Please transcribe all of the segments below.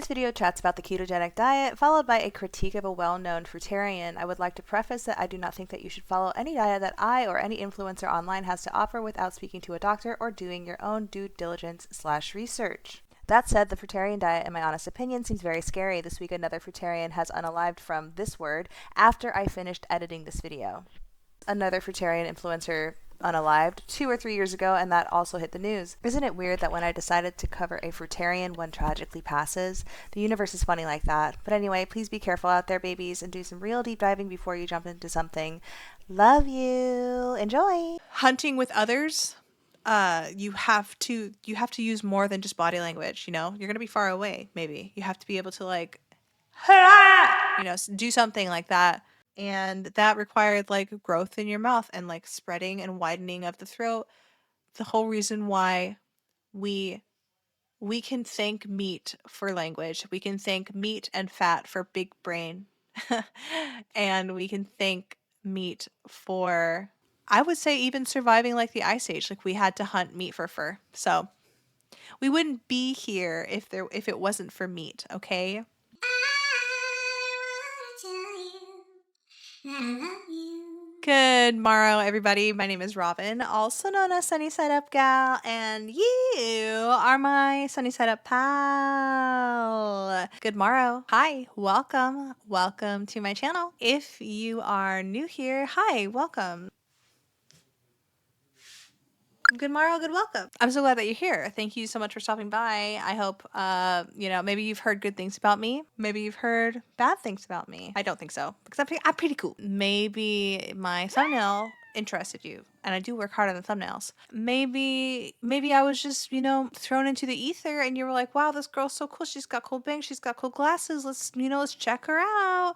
This video chats about the ketogenic diet, followed by a critique of a well-known fruitarian. I would like to preface that I do not think that you should follow any diet that I or any influencer online has to offer without speaking to a doctor or doing your own due diligence/research. That said, the fruitarian diet, in my honest opinion, seems very scary. This week another fruitarian has unalived from this word after I finished editing this video. Another fruitarian influencer unalived 2 or 3 years ago, and that also hit the news. Isn't it weird that when I decided to cover a fruitarian, one tragically passes? The universe is funny like that. But anyway, please be careful out there, babies, and do some real deep diving before you jump into something. Love you. Enjoy. Hunting with others, you have to use more than just body language. You know, you're gonna be far away. Maybe you have to be able to like, do something like that. And that required like growth in your mouth and like spreading and widening of the throat. The whole reason why we can thank meat for language. We can thank meat and fat for big brain. And we can thank meat for, I would say, even surviving like the Ice Age. Like we had to hunt meat for fur. So we wouldn't be here if it wasn't for meat, okay? Good morrow, everybody. My name is Robin, also known as Sunny Side Up Gal, and you are my Sunny Side Up pal. Good morrow. Hi, welcome. Welcome to my channel. If you are new here, hi, welcome. Good morrow, good welcome. I'm so glad that you're here. Thank you so much for stopping by. I hope, maybe you've heard good things about me. Maybe you've heard bad things about me. I don't think so, because I'm pretty cool. Maybe my thumbnail interested you, and I do work hard on the thumbnails. Maybe I was just, thrown into the ether, and you were like, wow, this girl's so cool. She's got cool bangs. She's got cool glasses. Let's check her out.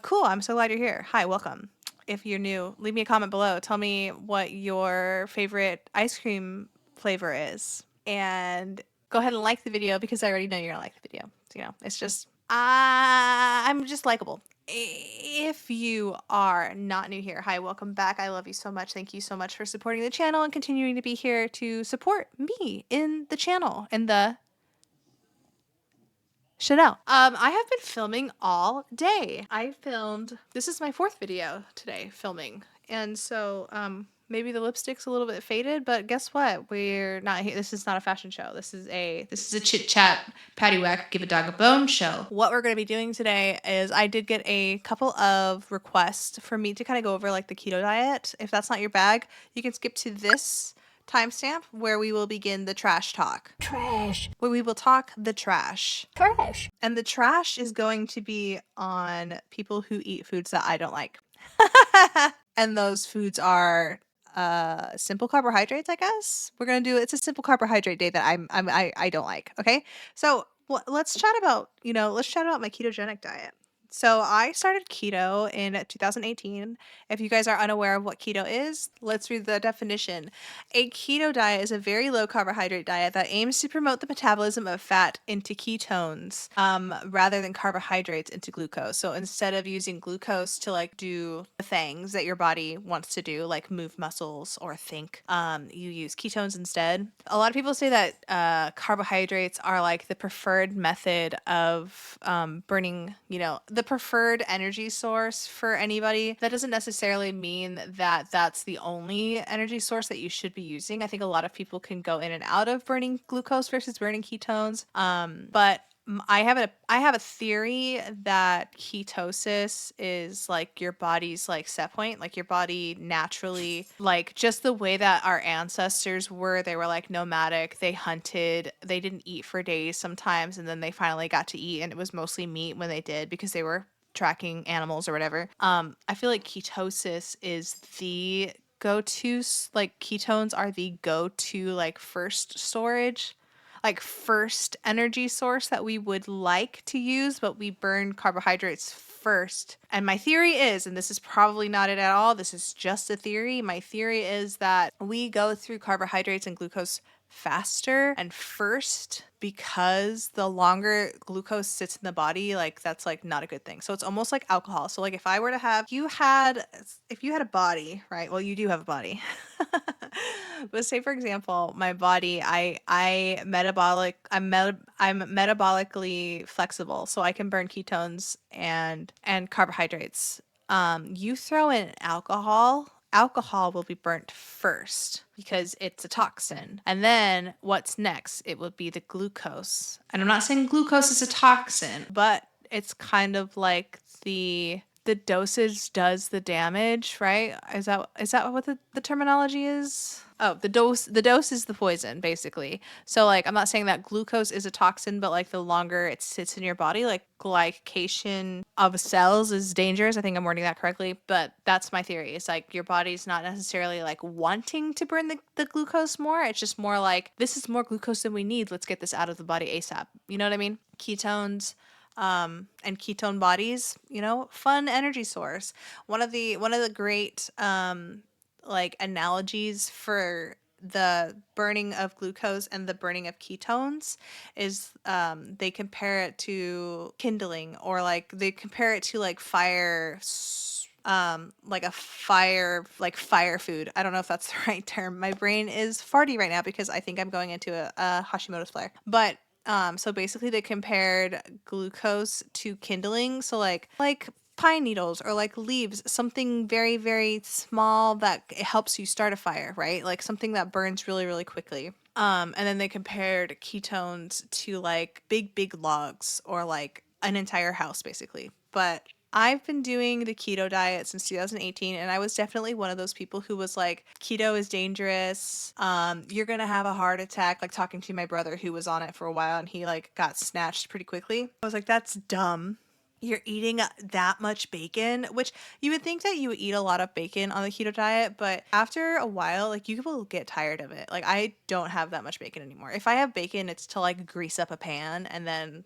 Cool. I'm so glad you're here. Hi, welcome. If you're new, leave me a comment below. Tell me what your favorite ice cream flavor is. And go ahead and like the video, because I already know you're gonna like the video. It's just, I'm just likable. If you are not new here, hi, welcome back. I love you so much. Thank you so much for supporting the channel and continuing to be here to support me in the channel and the Chanel. I have been filming all day. This is my 4th video today filming. And so, maybe the lipstick's a little bit faded, but guess what? We're not here. This is not a fashion show. This is a chit chat, patty whack, give a dog a bone show. What we're going to be doing today is I did get a couple of requests for me to kind of go over like the keto diet. If that's not your bag, you can skip to this timestamp where we will begin the trash talk. Where we will talk the trash. And the trash is going to be on people who eat foods that I don't like. And those foods are simple carbohydrates, I guess. It's a simple carbohydrate day that I don't like. Okay. So let's chat about my ketogenic diet. So I started keto in 2018. If you guys are unaware of what keto is, let's read the definition. A keto diet is a very low carbohydrate diet that aims to promote the metabolism of fat into ketones, rather than carbohydrates into glucose. So instead of using glucose to like do the things that your body wants to do, like move muscles or think, you use ketones instead. A lot of people say that carbohydrates are like the preferred method of burning, the preferred energy source for anybody. That doesn't necessarily mean that that's the only energy source that you should be using. I think a lot of people can go in and out of burning glucose versus burning ketones. But I have a theory that ketosis is like your body's like set point, like your body naturally, like just the way that our ancestors were. They were like nomadic, they hunted, they didn't eat for days sometimes, and then they finally got to eat, and it was mostly meat when they did because they were tracking animals or whatever. I feel like ketosis is the go-to, like ketones are the go-to like first storage, like first energy source that we would like to use, but we burn carbohydrates first. And my theory is, and this is probably not it at all, this is just a theory. My theory is that we go through carbohydrates and glucose faster and first, because the longer glucose sits in the body, like that's like not a good thing. So it's almost like alcohol. So like if I were to have, if you had a body, right? Well, you do have a body. But say for example, my body, I'm metabolically flexible, so I can burn ketones and carbohydrates. You throw in alcohol will be burnt first because it's a toxin. And then what's next? It will be the glucose. And I'm not saying glucose is a toxin, but it's kind of like the dosage does the damage, right? Is that what the terminology is? Oh, the dose is the poison, basically. So like I'm not saying that glucose is a toxin, but like the longer it sits in your body, like glycation of cells is dangerous. I think I'm wording that correctly, but that's my theory. It's like your body's not necessarily like wanting to burn the glucose more. It's just more like, this is more glucose than we need. Let's get this out of the body ASAP. You know what I mean? Ketones, and ketone bodies, fun energy source. One of the great like analogies for the burning of glucose and the burning of ketones is they compare it to kindling, or like they compare it to like fire, like fire food. I don't know if that's the right term. My brain is farty right now because I think I'm going into a Hashimoto's flare. But so basically they compared glucose to kindling. So like pine needles or like leaves, something very, very small that it helps you start a fire, right? Like something that burns really, really quickly. And then they compared ketones to like big, big logs, or like an entire house basically. But I've been doing the keto diet since 2018, and I was definitely one of those people who was like, keto is dangerous. You're gonna have a heart attack. Like talking to my brother who was on it for a while, and he like got snatched pretty quickly. I was like, that's dumb. You're eating that much bacon, which you would think that you would eat a lot of bacon on the keto diet, but after a while, like you will get tired of it. Like I don't have that much bacon anymore. If I have bacon, it's to like grease up a pan, and then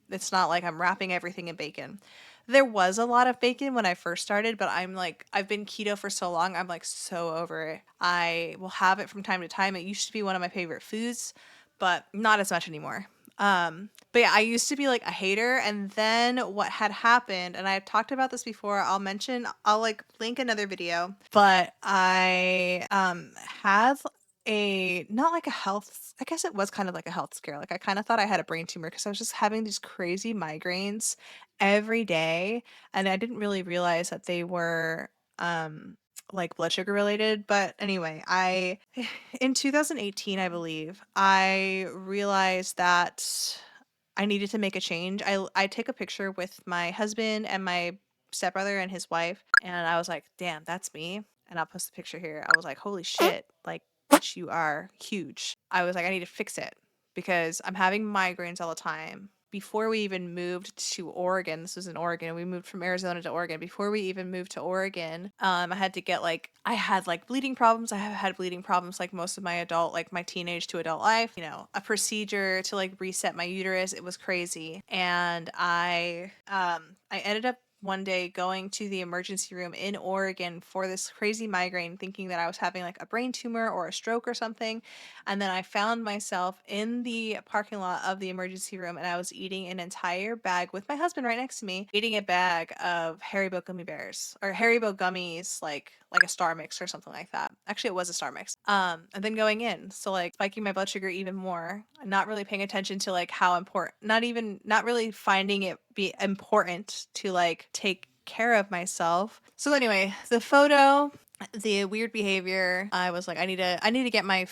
it's not like I'm wrapping everything in bacon. There was a lot of bacon when I first started, but I'm like, I've been keto for so long, I'm like so over it. I will have it from time to time. It used to be one of my favorite foods, but not as much anymore. But yeah, I used to be like a hater, and then what had happened, and I've talked about this before, I'll like link another video, but I had not like a health, I guess it was kind of like a health scare. Like I kind of thought I had a brain tumor because I was just having these crazy migraines every day, and I didn't really realize that they were like blood sugar related. But anyway, I in 2018, I believe, I realized that I needed to make a change. I take a picture with my husband and my stepbrother and his wife, and I was like, "Damn, that's me." And I'll post the picture here. I was like, "Holy shit, like bitch, you are huge." I was like, "I need to fix it because I'm having migraines all the time." Before we even moved to Oregon, this was in Oregon. We moved from Arizona to Oregon. Before we even moved to Oregon, I had like bleeding problems. I have had bleeding problems like most of my like my teenage to adult life. A procedure to like reset my uterus. It was crazy, and I ended up one day going to the emergency room in Oregon for this crazy migraine, thinking that I was having like a brain tumor or a stroke or something. And then I found myself in the parking lot of the emergency room, and I was eating an entire bag with my husband right next to me, eating a bag of Haribo gummy bears, or Haribo gummies, like a Star Mix or something like that. Actually, it was a Star Mix. And then going in, so like spiking my blood sugar even more, not really paying attention to like how important, not really finding it be important to like take care of myself. So anyway, the photo, the weird behavior, I was like, I need to get my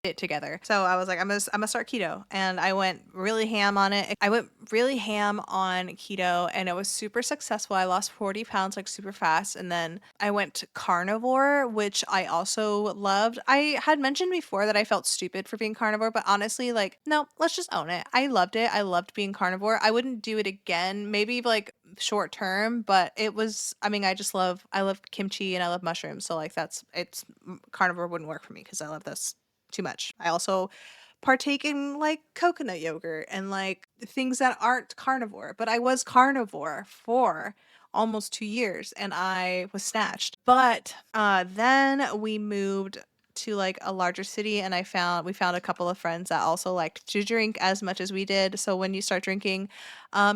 it together. So I was like, I'm gonna start keto, and I went really ham on it. I went really ham on keto, and it was super successful. I lost 40 pounds like super fast, and then I went carnivore, which I also loved. I had mentioned before that I felt stupid for being carnivore, but honestly, like, no, let's just own it. I loved it. I loved being carnivore. I wouldn't do it again, maybe like short term, but it was, I mean, I love kimchi and I love mushrooms, so like carnivore wouldn't work for me because I love this too much. I also partake in like coconut yogurt and like things that aren't carnivore, but I was carnivore for almost 2 years and I was snatched. But then we moved to like a larger city, and we found a couple of friends that also liked to drink as much as we did. So when you start drinking,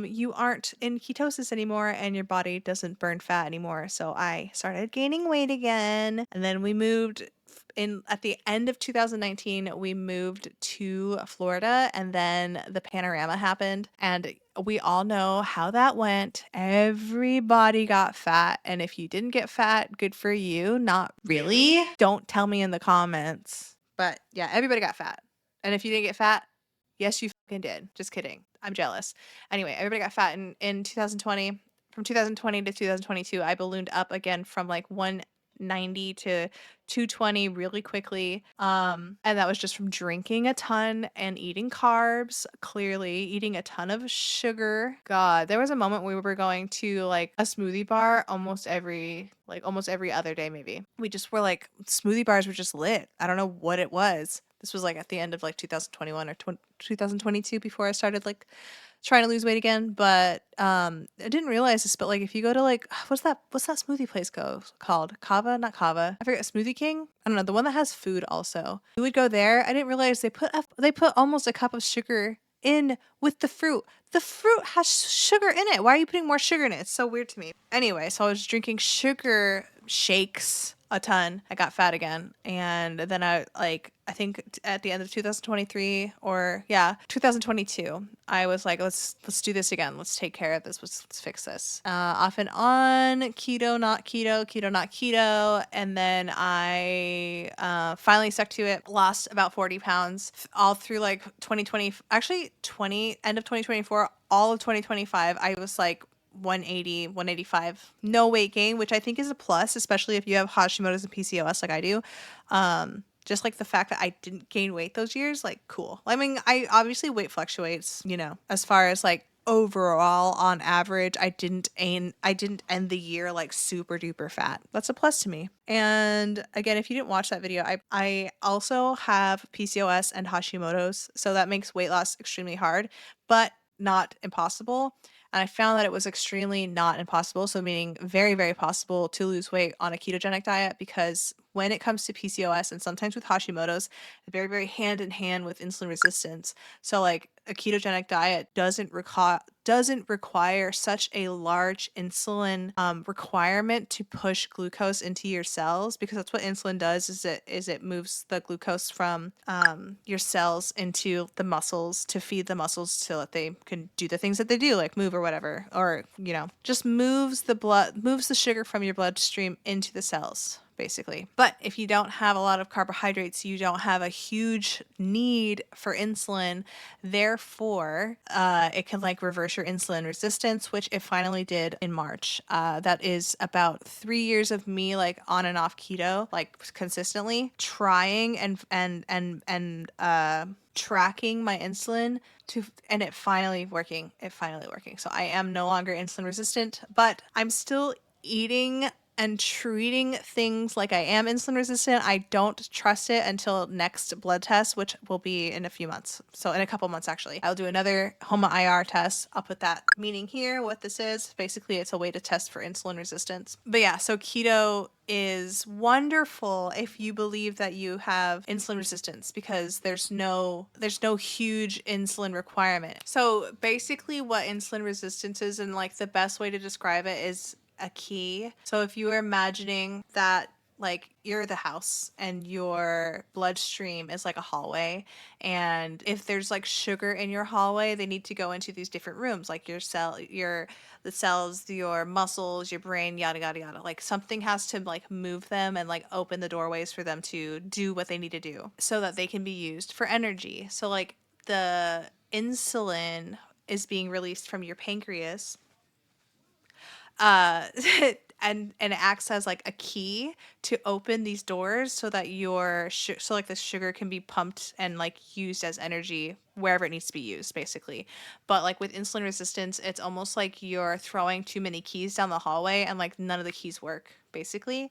you aren't in ketosis anymore, and your body doesn't burn fat anymore. So I started gaining weight again, and then we moved in at the end of 2019. We moved to Florida, and then the panorama happened, and we all know how that went. Everybody got fat, and if you didn't get fat, good for you. Not really. Don't tell me in the comments. But yeah, everybody got fat. And if you didn't get fat, yes, you fucking did. Just kidding. I'm jealous. Anyway, everybody got fat in 2020. From 2020 to 2022, I ballooned up again from like 190 to 220 really quickly. And that was just from drinking a ton and eating carbs, clearly eating a ton of sugar. God, there was a moment we were going to like a smoothie bar almost every other day, maybe. We just were like, smoothie bars were just lit. I don't know what it was. This was like at the end of like 2021 or 2022 before I started like trying to lose weight again. But I didn't realize this, but like if you go to like what's that smoothie place called? Kava? Not Kava. I forget. Smoothie King? I don't know, the one that has food also. We would go there. I didn't realize they put almost a cup of sugar in with the fruit. The fruit has sugar in it. Why are you putting more sugar in it? It's so weird to me. Anyway, so I was drinking sugar shakes a ton. I got fat again. And then I think at the end of 2023 or 2022, I was like, let's do this again. Let's take care of this. Let's fix this. Off and on, keto, not keto, keto, not keto. And then I finally stuck to it, lost about 40 pounds all through like 2020, actually end of 2024, all of 2025. I was like 180, 185, no weight gain, which I think is a plus, especially if you have Hashimoto's and PCOS like I do. Just like the fact that I didn't gain weight those years, like cool. I mean, I obviously weight fluctuates, you know, as far as like overall on average, I didn't end the year like super duper fat. That's a plus to me. And again, if you didn't watch that video, I also have PCOS and Hashimoto's, so that makes weight loss extremely hard, but not impossible. And I found that it was extremely not impossible, so meaning very, very possible to lose weight on a ketogenic diet, because when it comes to PCOS and sometimes with Hashimoto's, very, very hand in hand with insulin resistance. So like a ketogenic diet doesn't require such a large insulin requirement to push glucose into your cells, because that's what insulin does, is it moves the glucose from your cells into the muscles to feed the muscles so that they can do the things that they do, like move or whatever, or just moves the sugar from your bloodstream into the cells, basically. But if you don't have a lot of carbohydrates, you don't have a huge need for insulin. Therefore, it can like reverse your insulin resistance, which it finally did in March. That is about 3 years of me like on and off keto, like consistently trying and tracking my insulin and it finally working. So I am no longer insulin resistant, but I'm still eating and treating things like I am insulin resistant. I don't trust it until next blood test, which will be in a few months. So in a couple months, actually, I'll do another HOMA IR test. I'll put that meaning here, what this is. Basically, it's a way to test for insulin resistance. But yeah, so keto is wonderful if you believe that you have insulin resistance, because there's no huge insulin requirement. So basically what insulin resistance is, and like the best way to describe it is a key. So if you were imagining that like you're the house and your bloodstream is like a hallway, and if there's like sugar in your hallway, they need to go into these different rooms, like the cells, your muscles, your brain, yada yada yada. Like something has to like move them and like open the doorways for them to do what they need to do so that they can be used for energy. So like the insulin is being released from your pancreas, uh and it acts as like a key to open these doors so that so like the sugar can be pumped and like used as energy wherever it needs to be used, basically. But like with insulin resistance, it's almost like you're throwing too many keys down the hallway and like none of the keys work, basically.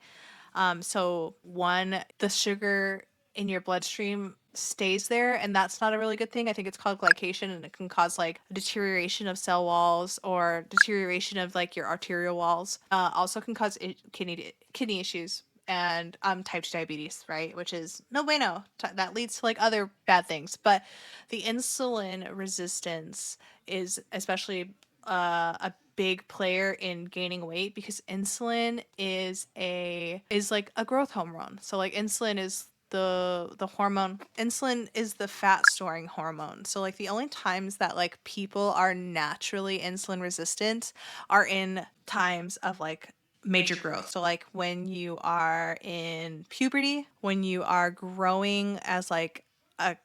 So the sugar in your bloodstream stays there, and that's not a really good thing. I think it's called glycation, and it can cause like deterioration of cell walls or deterioration of like your arterial walls. Also can cause kidney issues. and type 2 diabetes, right? Which is no bueno. That leads to like other bad things. But the insulin resistance is especially a big player in gaining weight because insulin is like a growth hormone. So like insulin is the hormone. Insulin is the fat storing hormone. So like the only times that like people are naturally insulin resistant are in times of like major growth. So like when you are in puberty, when you are growing as like a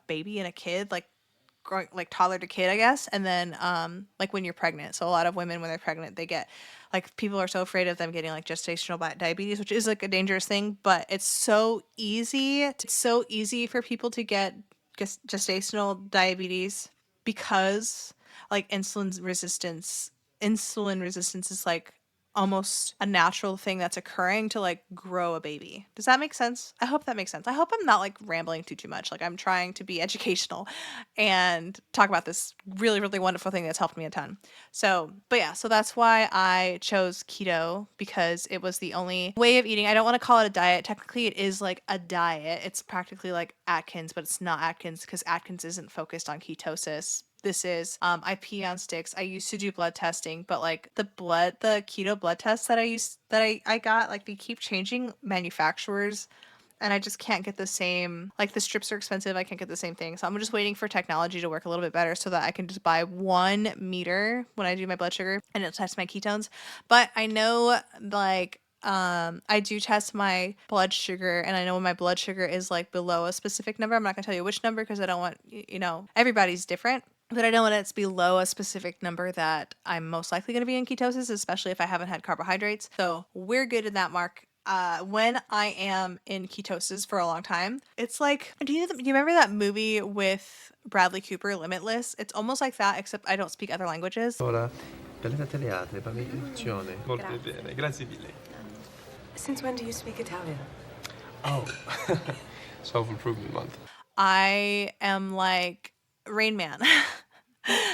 baby and a kid, like growing like toddler to kid, I guess, and then like when you're pregnant. So a lot of women when they're pregnant, they get like people are so afraid of them getting like gestational diabetes, which is like a dangerous thing, but it's so easy. It's so easy for people to get gestational diabetes because like insulin resistance is like almost a natural thing that's occurring to like grow a baby. Does that make sense? I hope that makes sense. I hope I'm not like rambling too much. Like I'm trying to be educational and talk about this really really wonderful thing that's helped me a ton. So, but yeah, so that's why I chose keto because it was the only way of eating. I don't want to call it a diet. Technically it is like a diet. It's practically like Atkins, but it's not Atkins because Atkins isn't focused on ketosis. This is I pee on sticks. I used to do blood testing, but like the keto blood tests that I got, like they keep changing manufacturers and I just can't get the same, like the strips are expensive. I can't get the same thing. So I'm just waiting for technology to work a little bit better so that I can just buy 1 meter when I do my blood sugar and it'll test my ketones. But I know like I do test my blood sugar and I know when my blood sugar is like below a specific number. I'm not gonna tell you which number because I don't want, everybody's different. But I know when it's below a specific number that I'm most likely going to be in ketosis, especially if I haven't had carbohydrates. So we're good in that mark. When I am in ketosis for a long time, it's like, do you remember that movie with Bradley Cooper, Limitless? It's almost like that, except I don't speak other languages. Ora, bellezza italiana, parli italiano. Molto bene, grazie mille. Since when do you speak Italian? Oh, self-improvement month. I am like Rain Man.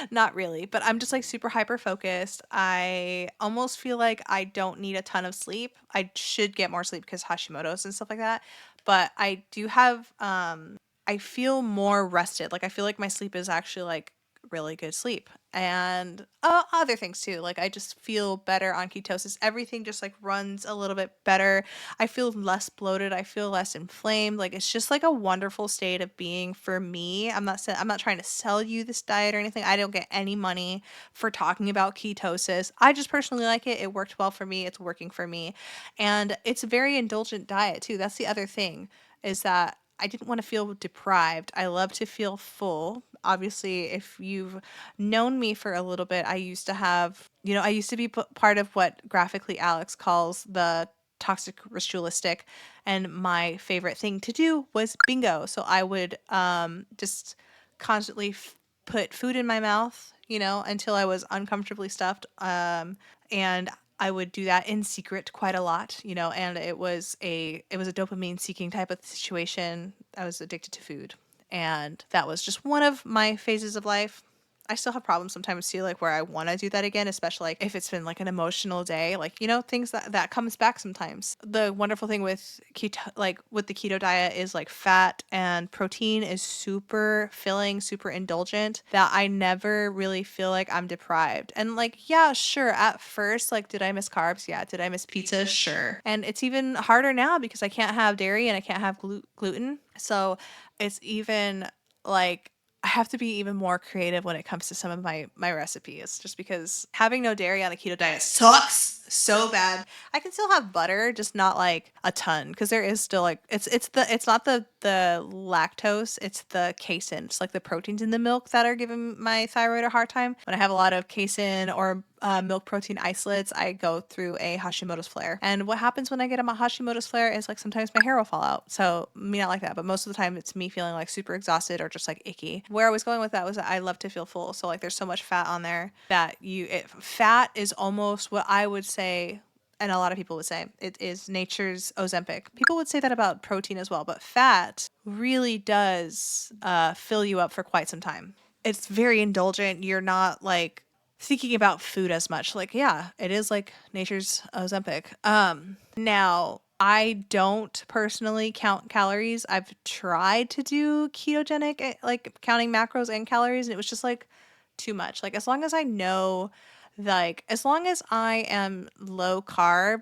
Not really, but I'm just like super hyper focused. I almost feel like I don't need a ton of sleep. I should get more sleep because Hashimoto's and stuff like that. But I do have I feel more rested. Like I feel like my sleep is actually like really good sleep. And other things too. Like I just feel better on ketosis. Everything just like runs a little bit better. I feel less bloated. I feel less inflamed. Like it's just like a wonderful state of being for me. I'm not trying to sell you this diet or anything. I don't get any money for talking about ketosis. I just personally like it. It worked well for me. It's working for me. And it's a very indulgent diet too. That's the other thing is that I didn't want to feel deprived. I love to feel full. Obviously, if you've known me for a little bit, I used to have, I used to be part of what graphically Alex calls the toxic ritualistic. And my favorite thing to do was bingo. So I would just constantly put food in my mouth, until I was uncomfortably stuffed. And I would do that in secret quite a lot, and it was a dopamine seeking type of situation. I was addicted to food. And that was just one of my phases of life. I still have problems sometimes too, like where I want to do that again, especially like if it's been like an emotional day, like, things that comes back sometimes. The wonderful thing with keto, like with the keto diet is like fat and protein is super filling, super indulgent that I never really feel like I'm deprived. And like, yeah, sure. At first, like, did I miss carbs? Yeah. Did I miss pizza? Sure. And it's even harder now because I can't have dairy and I can't have gluten. So it's even like, I have to be even more creative when it comes to some of my recipes just because having no dairy on a keto diet sucks so bad. I can still have butter, just not like a ton because there is still like it's not the lactose, it's the casein. It's like the proteins in the milk that are giving my thyroid a hard time. When I have a lot of casein or milk protein isolates, I go through a Hashimoto's flare. And what happens when I get a Hashimoto's flare is like sometimes my hair will fall out. So me not like that, but most of the time it's me feeling like super exhausted or just like icky. Where I was going with that was that I love to feel full. So like there's so much fat on there that fat is almost what I would say, and a lot of people would say it is nature's Ozempic. People would say that about protein as well, but fat really does fill you up for quite some time. It's very indulgent. You're not like thinking about food as much. Like, yeah, it is like nature's Ozempic. Now I don't personally count calories. I've tried to do ketogenic, like counting macros and calories, and it was just like too much. Like as long as I know, like as long as I am low carb,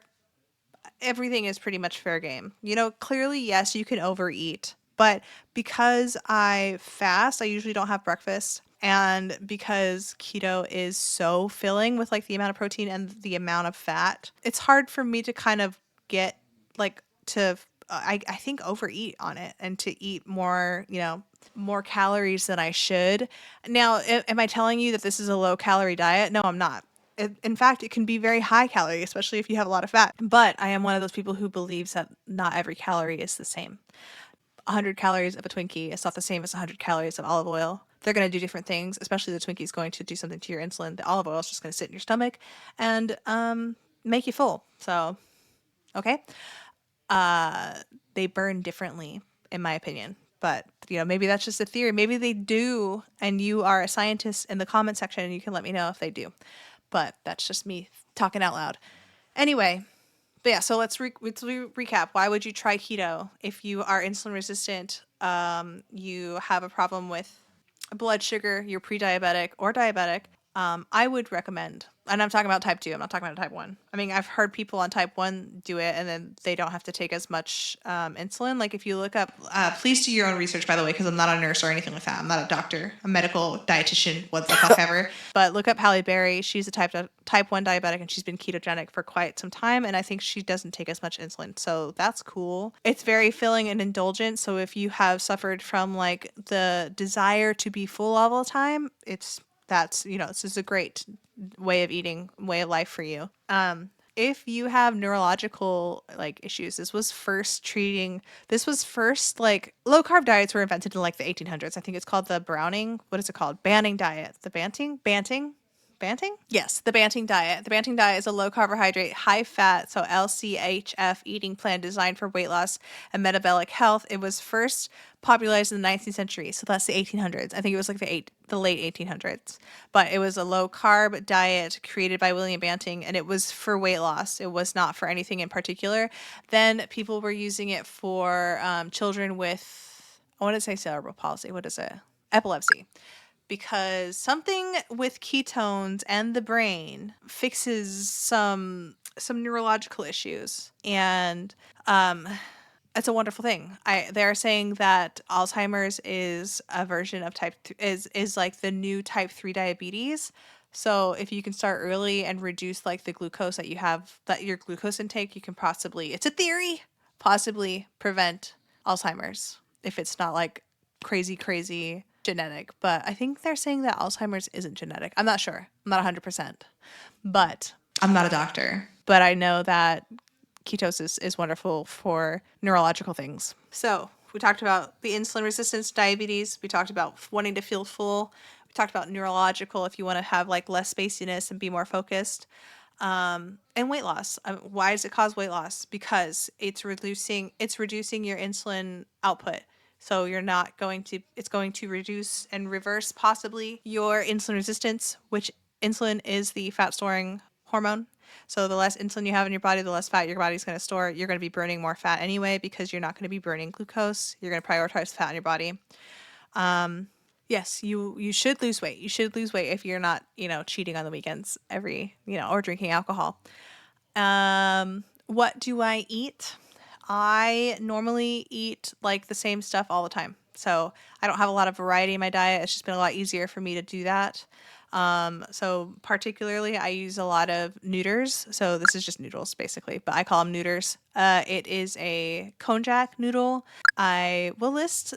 everything is pretty much fair game. You know, clearly, yes, you can overeat, but because I fast, I usually don't have breakfast. And because keto is so filling with like the amount of protein and the amount of fat, it's hard for me to kind of get like to, I think, overeat on it and to eat more, you know, more calories than I should. Now, am I telling you that this is a low calorie diet? No, I'm not. In fact, it can be very high calorie, especially if you have a lot of fat. But I am one of those people who believes that not every calorie is the same. 100 calories of a Twinkie is not the same as 100 calories of olive oil. They're going to do different things, especially the Twinkie is going to do something to your insulin. The olive oil is just going to sit in your stomach and make you full. So, okay. They burn differently, in my opinion. But, you know, maybe that's just a theory. Maybe they do, and you are a scientist in the comment section, and you can let me know if they do. But that's just me talking out loud. Anyway, but yeah, so let's recap. Why would you try keto if you are insulin resistant? You have a problem with blood sugar, you're pre-diabetic or diabetic. I would recommend, and I'm talking about type 2, I'm not talking about type 1. I mean, I've heard people on type 1 do it and then they don't have to take as much insulin. Like if you look up, please do your own research, by the way, because I'm not a nurse or anything like that. I'm not a doctor, a medical dietitian, what the fuck ever. But look up Halle Berry. She's a type 1 diabetic and she's been ketogenic for quite some time. And I think she doesn't take as much insulin. So that's cool. It's very filling and indulgent. So if you have suffered from like the desire to be full all the time, that's, you know, this is a great way of eating, way of life for you. If you have neurological like issues, this was first like low carb diets were invented in like the 1800s. I think it's called the what is it called? Banning diet. The Banting? Yes, the Banting diet. The Banting diet is a low carbohydrate, high fat, so LCHF eating plan designed for weight loss and metabolic health. It was first popularized in the 19th century, so that's the 1800s. I think it was like the late 1800s. But it was a low carb diet created by William Banting, and it was for weight loss. It was not for anything in particular. Then people were using it for children with, I want to say cerebral palsy. What is it? Epilepsy. Because something with ketones and the brain fixes some neurological issues, and it's a wonderful thing. They're saying that Alzheimer's is a version of is like the new type 3 diabetes. So if you can start early and reduce like the glucose that you have, that your glucose intake, you can possibly, it's a theory, possibly prevent Alzheimer's if it's not like crazy genetic. But I think they're saying that Alzheimer's isn't genetic. I'm not sure. I'm not 100%. But I'm not a doctor. But I know that ketosis is wonderful for neurological things. So we talked about the insulin resistance, diabetes. We talked about wanting to feel full. We talked about neurological, if you want to have like less spaciness and be more focused. And weight loss. Why does it cause weight loss? Because it's reducing your insulin output. So it's going to reduce and reverse possibly your insulin resistance, which insulin is the fat storing hormone. So the less insulin you have in your body, the less fat your body's going to store. You're going to be burning more fat anyway because you're not going to be burning glucose. You're going to prioritize fat in your body. Yes, you should lose weight. You should lose weight if you're not, cheating on the weekends or drinking alcohol. What do I eat? I normally eat like the same stuff all the time. So I don't have a lot of variety in my diet. It's just been a lot easier for me to do that. So particularly I use a lot of noodles. So this is just noodles basically, but I call them noodles. It is a konjac noodle. I will list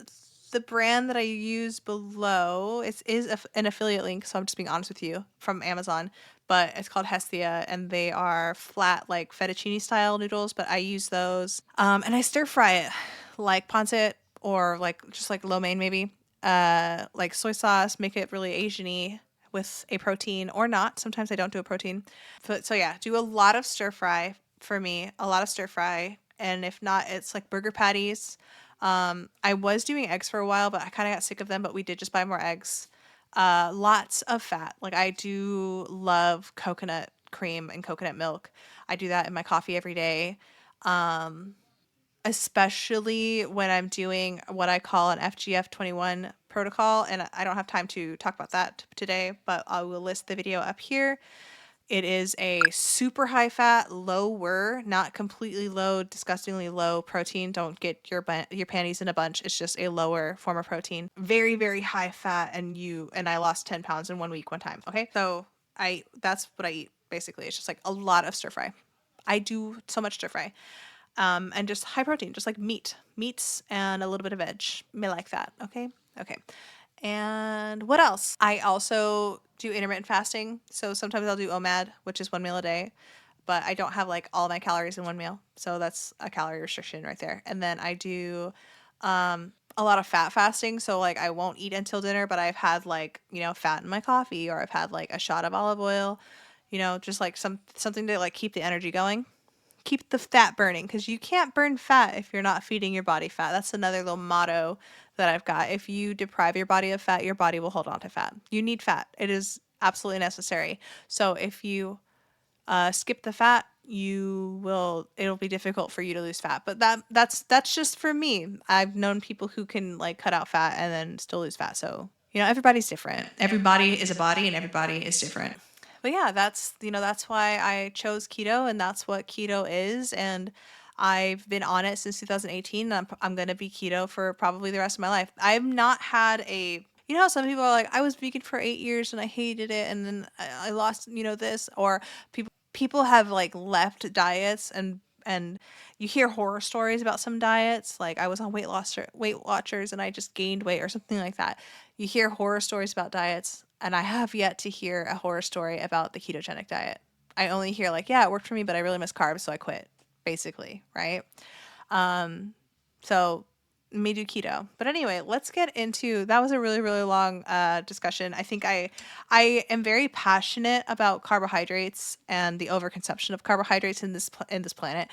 the brand that I use below. It is an affiliate link, so I'm just being honest with you, from Amazon. But it's called Hestia, and they are flat, like fettuccine style noodles. But I use those, and I stir fry it, like pancit or like just like lo mein maybe, like soy sauce. Make it really Asian-y with a protein or not. Sometimes I don't do a protein. So yeah, do a lot of stir fry for me. A lot of stir fry, and if not, it's like burger patties. I was doing eggs for a while, but I kind of got sick of them. But we did just buy more eggs. Lots of fat. Like I do love coconut cream and coconut milk. I do that in my coffee every day. especially when I'm doing what I call an FGF21 protocol. And I don't have time to talk about that today, but I will list the video up here. It is a super high fat, lower, not completely low, disgustingly low protein. Don't get your panties in a bunch. It's just a lower form of protein. Very, very high fat, and I lost 10 pounds in 1 week one time. Okay, so that's what I eat basically. It's just like a lot of stir fry. I do so much stir fry, and just high protein, just like meats, and a little bit of veg. Me like that. Okay. And what else? I also do intermittent fasting. So sometimes I'll do OMAD, which is 1 meal a day, but I don't have like all my calories in 1 meal. So that's a calorie restriction right there. And then I do a lot of fat fasting. So like I won't eat until dinner, but I've had like, fat in my coffee, or I've had like a shot of olive oil, just like something to like keep the energy going. Keep the fat burning, because you can't burn fat if you're not feeding your body fat. That's another little motto that I've got. If you deprive your body of fat, your body will hold on to fat. You need fat. It is absolutely necessary. So if you skip the fat, it'll be difficult for you to lose fat. But that's just for me. I've known people who can like cut out fat and then still lose fat. So, everybody's different. Everybody is a body, and everybody is different. But yeah, that's why I chose keto, and that's what keto is. And I've been on it since 2018, and I'm going to be keto for probably the rest of my life. I've not had how some people are like, I was vegan for 8 years and I hated it, and then I lost, this, or people have like left diets, and you hear horror stories about some diets. Like I was on Weight Watchers and I just gained weight or something like that. You hear horror stories about diets, and I have yet to hear a horror story about the ketogenic diet. I only hear like, yeah, it worked for me, but I really miss carbs, so I quit, basically, right? So may do keto. But anyway, let's get into, that was a really, really long discussion. I think I am very passionate about carbohydrates and the overconsumption of carbohydrates in this planet,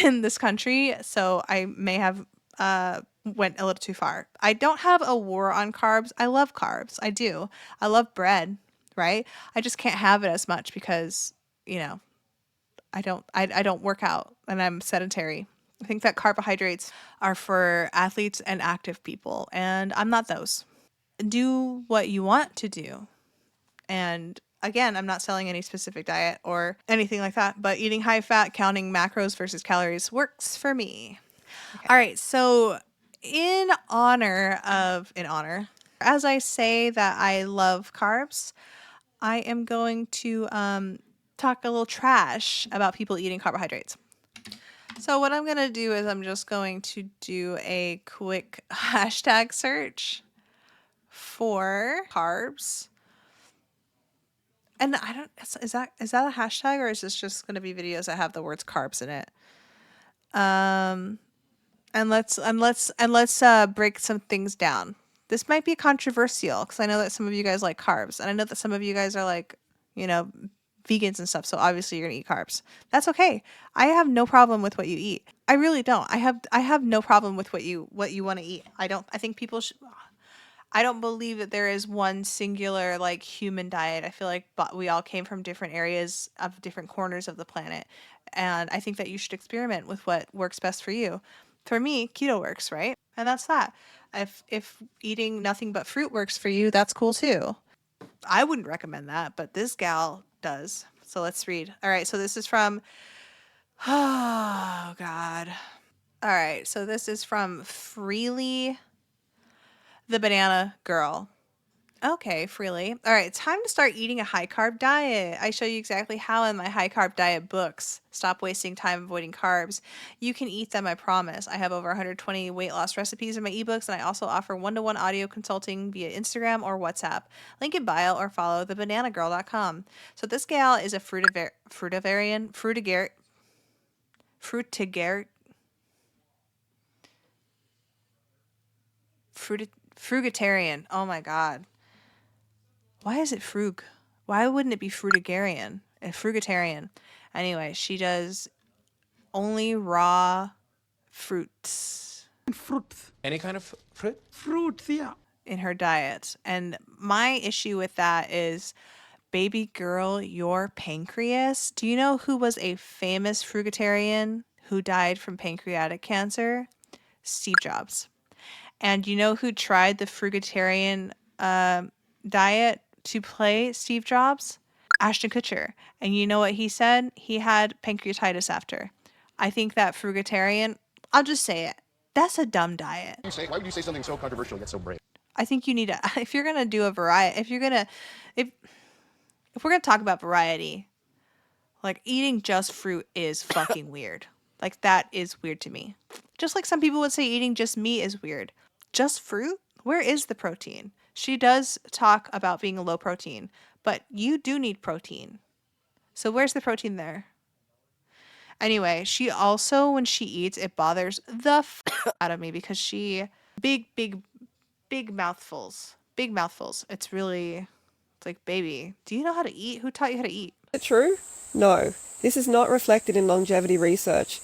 in this country. So I may have went a little too far. I don't have a war on carbs. I love carbs. I do. I love bread, right? I just can't have it as much because, I don't work out and I'm sedentary. I think that carbohydrates are for athletes and active people, and I'm not those. Do what you want to do. And again, I'm not selling any specific diet or anything like that, but eating high fat, counting macros versus calories works for me. Okay. All right, so in honor, as I say that I love carbs, I am going to talk a little trash about people eating carbohydrates. So what I'm going to do is I'm just going to do a quick hashtag search for carbs. And I don't, is that a hashtag, or is this just going to be videos that have the words carbs in it? And let's break some things down. This might be controversial because I know that some of you guys like carbs, and I know that some of you guys are like, vegans and stuff. So obviously you're gonna eat carbs. That's okay. I have no problem with what you eat. I really don't. I have no problem with what you want to eat. I think people should. I don't believe that there is one singular like human diet. I feel like we all came from different areas of different corners of the planet, and I think that you should experiment with what works best for you. For me, keto works, right? And that's that. If eating nothing but fruit works for you, that's cool too. I wouldn't recommend that, but this gal does. So let's read. All right, so this is from, oh God. All right, so this is from FREELEE the Banana Girl. Okay, Freely. All right, time to start eating a high-carb diet. I show you exactly how in my high-carb diet books. Stop wasting time avoiding carbs. You can eat them, I promise. I have over 120 weight loss recipes in my ebooks, and I also offer one-to-one audio consulting via Instagram or WhatsApp. Link in bio or follow thebananagirl.com. So this gal is a fruitarian. Oh my God. Why is it frug? Why wouldn't it be fruitarian? A fruitarian. Anyway, she does only raw fruits. Fruits. Any kind of fruit? Fruits, yeah. In her diet. And my issue with that is, baby girl, your pancreas. Do you know who was a famous fruitarian who died from pancreatic cancer? Steve Jobs. And you know who tried the fruitarian diet to play Steve Jobs? Ashton Kutcher. And you know what he said? He had pancreatitis after. I think that fruitarian, I'll just say it, that's a dumb diet. Why would you say something so controversial yet so brave? I think you need to, if you're going to do a variety, if we're going to talk about variety, like eating just fruit is fucking weird. Like that is weird to me. Just like some people would say eating just meat is weird. Just fruit? Where is the protein? She does talk about being low protein, but you do need protein. So where's the protein there? Anyway, she also, when she eats, it bothers the out of me because she, big mouthfuls. Big mouthfuls. It's like, baby, do you know how to eat? Who taught you how to eat? Is it true? No. This is not reflected in longevity research.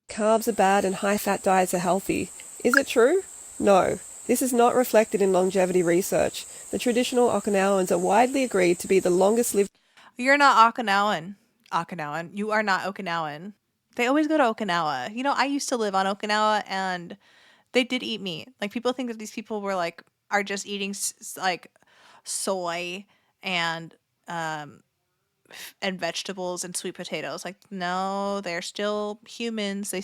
Carbs are bad and high-fat diets are healthy. Is it true? No. This is not reflected in longevity research. The traditional Okinawans are widely agreed to be the longest-lived... You're not Okinawan. You are not Okinawan. They always go to Okinawa. You know, I used to live on Okinawa, and they did eat meat. Like, people think that these people are just eating, like, soy and vegetables and sweet potatoes. Like, no, they're still humans. They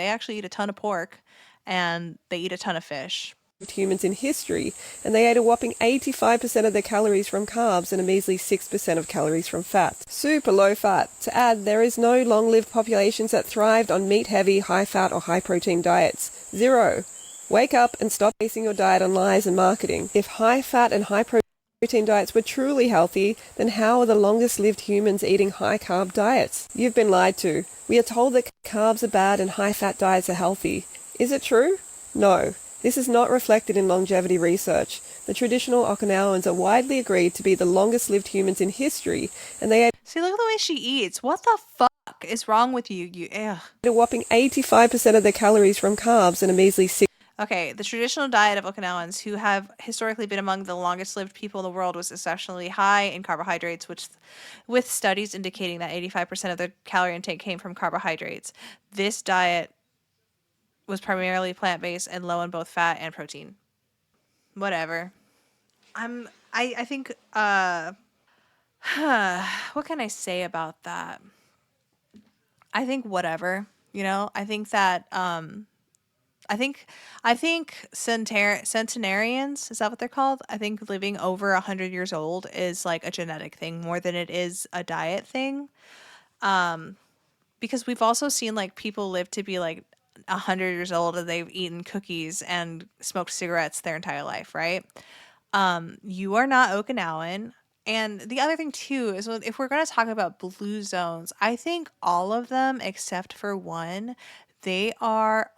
actually eat a ton of pork, and they eat a ton of fish. Humans in history, and they ate a whopping 85% of their calories from carbs and a measly 6% of calories from fat. Super low fat. To add, there is no long-lived populations that thrived on meat-heavy, high-fat or high-protein diets. Zero. Wake up and stop basing your diet on lies and marketing. If high-fat and high-protein diets were truly healthy, then how are the longest-lived humans eating high-carb diets? You've been lied to. We are told that carbs are bad and high-fat diets are healthy. Is it true? No. This is not reflected in longevity research. The traditional Okinawans are widely agreed to be the longest-lived humans in history, and they ate... See, look at the way she eats. What the fuck is wrong with you? Ugh. A whopping 85% of their calories from carbs and a measly 6... Okay, the traditional diet of Okinawans, who have historically been among the longest-lived people in the world, was exceptionally high in carbohydrates, which, with studies indicating that 85% of their calorie intake came from carbohydrates. This diet was primarily plant-based and low in both fat and protein. Whatever. I think what can I say about that? I think whatever, you know? I think that I think centenarians, is that what they're called? I think living over 100 years old is like a genetic thing more than it is a diet thing. Because we've also seen like people live to be like 100 years old and they've eaten cookies and smoked cigarettes their entire life, right? You are not Okinawan. And the other thing too is if we're going to talk about blue zones, I think all of them except for one, they are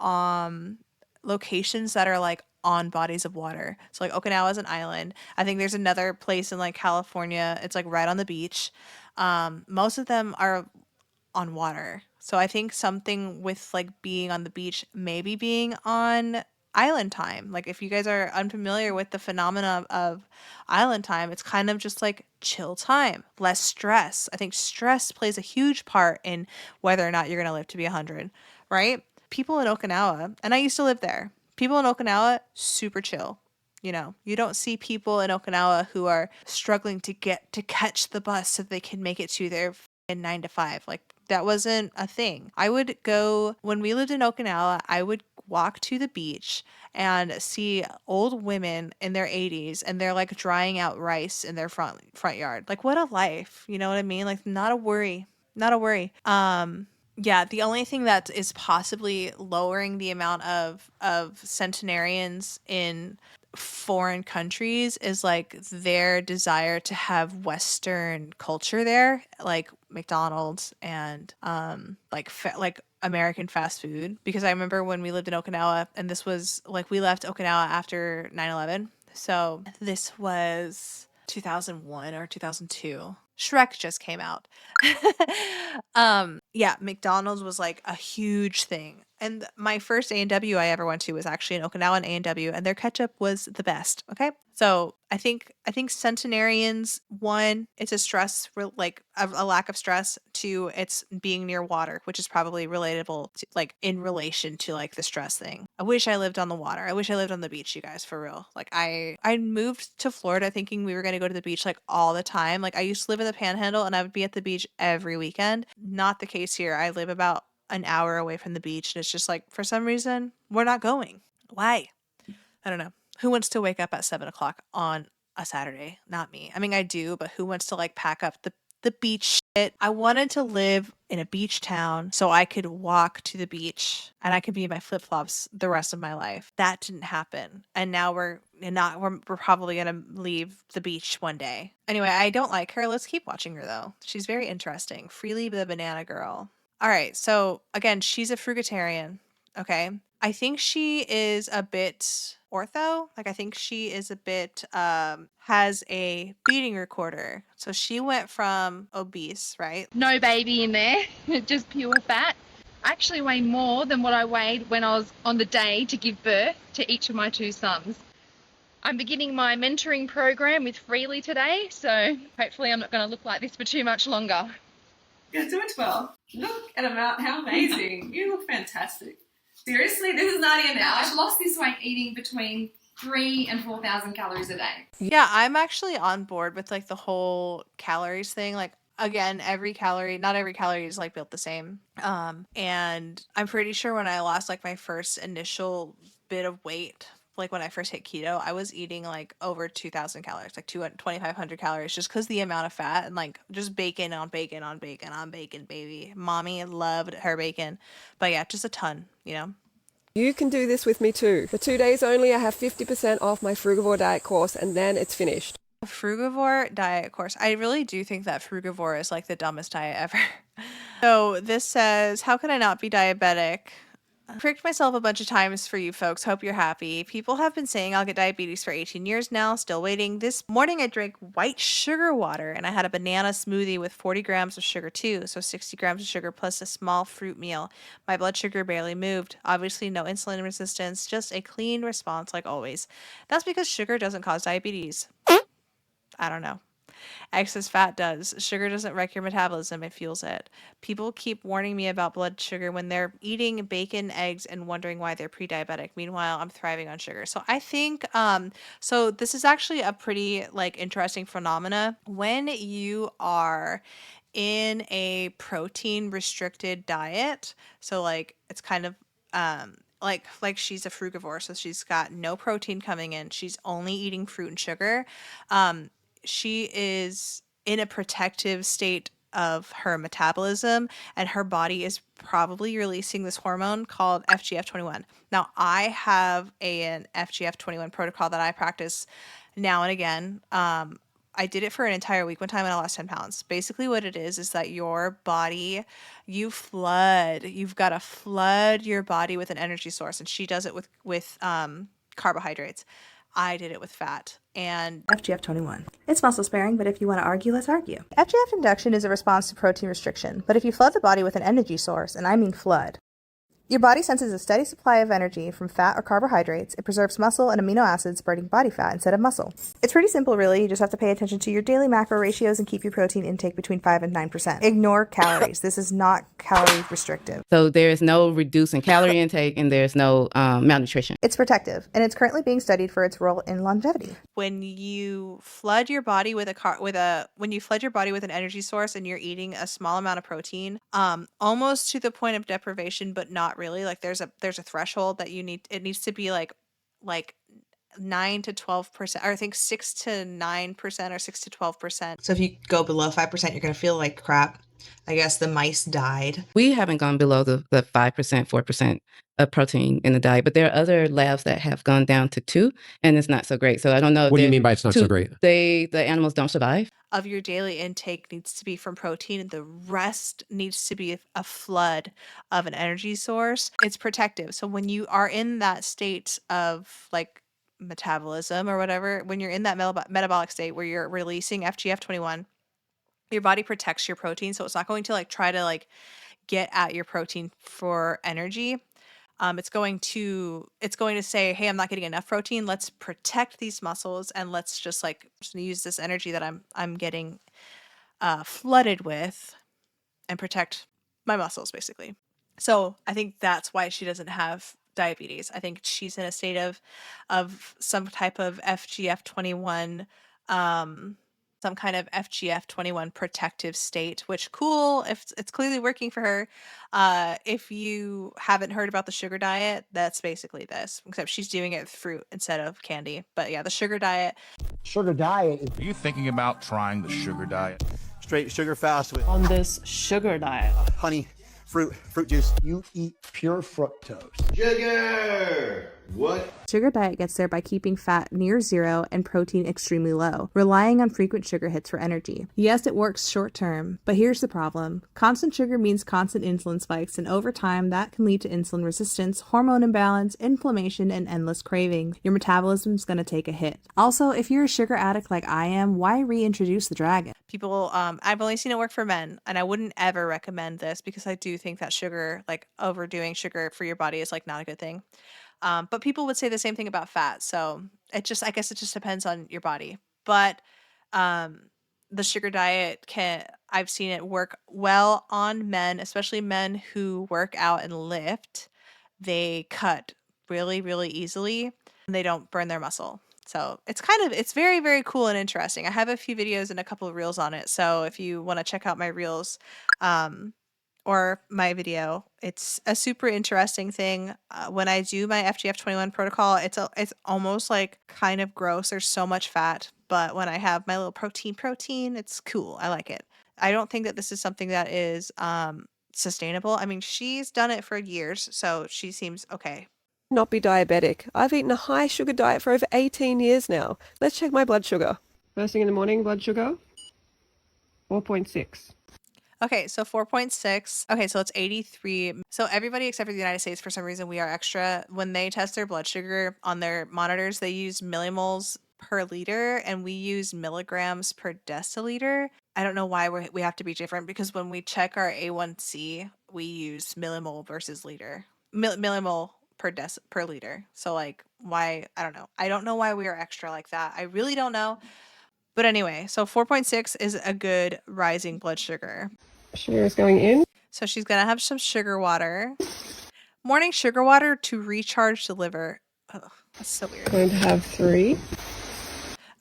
locations that are like on bodies of water. So like Okinawa is an island. I think there's another place in like California. It's like right on the beach. Most of them are on water. So I think something with like being on the beach, maybe being on island time. Like if you guys are unfamiliar with the phenomena of island time, it's kind of just like chill time, less stress. I think stress plays a huge part in whether or not you're going to live to be 100, right? People in Okinawa, and I used to live there. People in Okinawa, super chill. You know, you don't see people in Okinawa who are struggling to catch the bus so they can make it to their 9 to 5. Like that wasn't a thing. I would go, when we lived in Okinawa, I would walk to the beach and see old women in their 80s and they're like drying out rice in their front yard. Like what a life, you know what I mean? Like not a worry. Yeah, the only thing that is possibly lowering the amount of centenarians in foreign countries is like their desire to have Western culture there, like McDonald's and like American fast food. Because I remember when we lived in Okinawa, and this was like we left Okinawa after 9/11, so this was 2001 or 2002. Shrek just came out. Yeah, McDonald's was like a huge thing. And my first A&W I ever went to was actually in Okinawan A&W, and their ketchup was the best. Okay. So I think centenarians, one, it's a stress, like a lack of stress. Two, it's being near water, which is probably relatable to, like, in relation to like the stress thing. I wish I lived on the water. I wish I lived on the beach, you guys, for real. Like I moved to Florida thinking we were going to go to the beach like all the time. Like I used to live in the Panhandle and I would be at the beach every weekend. Not the case here. I live about an hour away from the beach, and it's just like, for some reason, we're not going. Why? I don't know. Who wants to wake up at 7 o'clock on a Saturday? Not me. I mean, I do, but who wants to like pack up the beach shit? I wanted to live in a beach town so I could walk to the beach and I could be in my flip flops the rest of my life. That didn't happen, and now we're probably gonna leave the beach one day. Anyway, I don't like her. Let's keep watching her though. She's very interesting. Freelee the Banana Girl. All right, so again, she's a fruitarian. Okay. I think she is a bit ortho. Like I think she is a bit has a beating recorder. So she went from obese, right? No baby in there, just pure fat. I actually weigh more than what I weighed when I was on the day to give birth to each of my two sons. I'm beginning my mentoring program with FREELEE today, so hopefully I'm not going to look like this for too much longer. You're doing well. Look at about how amazing. You look fantastic. Seriously, this is Nadia now. I've lost this weight eating between 3,000 and 4,000 calories a day. Yeah, I'm actually on board with like the whole calories thing. Like again, not every calorie is like built the same. And I'm pretty sure when I lost like my first initial bit of weight, like when I first hit keto, I was eating like over 2,000 calories, like 2,500 calories, just because the amount of fat and like just bacon on bacon on bacon on bacon, baby. Mommy loved her bacon. But yeah, just a ton, you know? You can do this with me too. For 2 days only, I have 50% off my Frugivore diet course, and then it's finished. A Frugivore diet course. I really do think that Frugivore is like the dumbest diet ever. So this says, how can I not be diabetic? I pricked myself a bunch of times for you folks. Hope you're happy. People have been saying I'll get diabetes for 18 years now. Still waiting. This morning I drank white sugar water and I had a banana smoothie with 40 grams of sugar too. So 60 grams of sugar plus a small fruit meal. My blood sugar barely moved. Obviously no insulin resistance. Just a clean response like always. That's because sugar doesn't cause diabetes. I don't know. Excess fat does. Sugar doesn't wreck your metabolism, it fuels it. People keep warning me about blood sugar when they're eating bacon, eggs, and wondering why they're pre-diabetic. Meanwhile, I'm thriving on sugar. So I think, so this is actually a pretty like interesting phenomena. When you are in a protein restricted diet, so like it's kind of like she's a frugivore, so she's got no protein coming in. She's only eating fruit and sugar. She is in a protective state of her metabolism, and her body is probably releasing this hormone called FGF21. Now, I have an FGF21 protocol that I practice now and again. I did it for an entire week one time and I lost 10 pounds. Basically what it is that your body, you've got to flood your body with an energy source. And she does it with carbohydrates. I did it with fat and FGF21. It's muscle sparing, but if you want to argue, let's argue. FGF induction is a response to protein restriction, but if you flood the body with an energy source, and I mean flood, your body senses a steady supply of energy from fat or carbohydrates. It preserves muscle and amino acids, burning body fat instead of muscle. It's pretty simple, really. You just have to pay attention to your daily macro ratios and keep your protein intake between 5 and 9%. Ignore calories. This is not calorie restrictive. So there is no reducing calorie intake and there's no malnutrition. It's protective, and it's currently being studied for its role in longevity. When you flood your body with an energy source and you're eating a small amount of protein, almost to the point of deprivation, but not really. Like there's a threshold that it needs to be like 9 to 12%, or I think 6 to 9% or 6 to 12%. So if you go below 5%, you're going to feel like crap. I guess the mice died. We haven't gone below the 5%, 4% of protein in the diet, but there are other labs that have gone down to 2, and it's not so great. So I don't know. What do you mean by it's not so great? The animals don't survive. Of your daily intake needs to be from protein, and the rest needs to be a flood of an energy source. It's protective. So when you are in that state of like metabolism or whatever, when you're in that metabolic state where you're releasing FGF21, your body protects your protein, so it's not going to like try to like get at your protein for energy. It's going to say, hey, I'm not getting enough protein. Let's protect these muscles and let's just use this energy that I'm getting flooded with and protect my muscles, basically. So I think that's why she doesn't have diabetes. I think she's in a state of some type of FGF21, some kind of FGF21 protective state, which cool, if it's clearly working for her. If you haven't heard about the sugar diet, that's basically this, except she's doing it with fruit instead of candy. But yeah, the sugar diet. Sugar diet is... Are you thinking about trying the sugar diet? Straight sugar fast with... On this sugar diet. Honey, fruit juice. You eat pure fructose. Sugar! What? Sugar diet gets there by keeping fat near zero and protein extremely low, relying on frequent sugar hits for energy. Yes, it works short term, but here's the problem. Constant sugar means constant insulin spikes, and over time that can lead to insulin resistance, hormone imbalance, inflammation, and endless craving. Your metabolism's gonna take a hit. Also, if you're a sugar addict like I am, why reintroduce the dragon? People, I've only seen it work for men, and I wouldn't ever recommend this because I do think that sugar, like overdoing sugar for your body, is like not a good thing. But people would say the same thing about fat. So I guess it just depends on your body. But the sugar diet I've seen it work well on men, especially men who work out and lift. They cut really, really easily and they don't burn their muscle. So it's very, very cool and interesting. I have a few videos and a couple of reels on it. So if you want to check out my reels, or my video, it's a super interesting thing. When I do my FGF21 protocol, it's almost like kind of gross. There's so much fat, but when I have my little protein, it's cool. I like it. I don't think that this is something that is sustainable. I mean, she's done it for years, so she seems okay. Not be diabetic. I've eaten a high sugar diet for over 18 years now. Let's check my blood sugar. First thing in the morning, blood sugar, 4.6. Okay, so 4.6. Okay, so it's 83. So everybody except for the United States, for some reason, we are extra. When they test their blood sugar on their monitors, they use millimoles per liter, and we use milligrams per deciliter. I don't know why we have to be different, because when we check our A1C, we use millimole versus liter. Millimole per liter. So like, why? I don't know. I don't know why we are extra like that. I really don't know. But anyway, so 4.6 is a good rising blood sugar. Sugar is going in. So she's going to have some sugar water. Morning sugar water to recharge the liver. Oh, that's so weird. Going to have 3.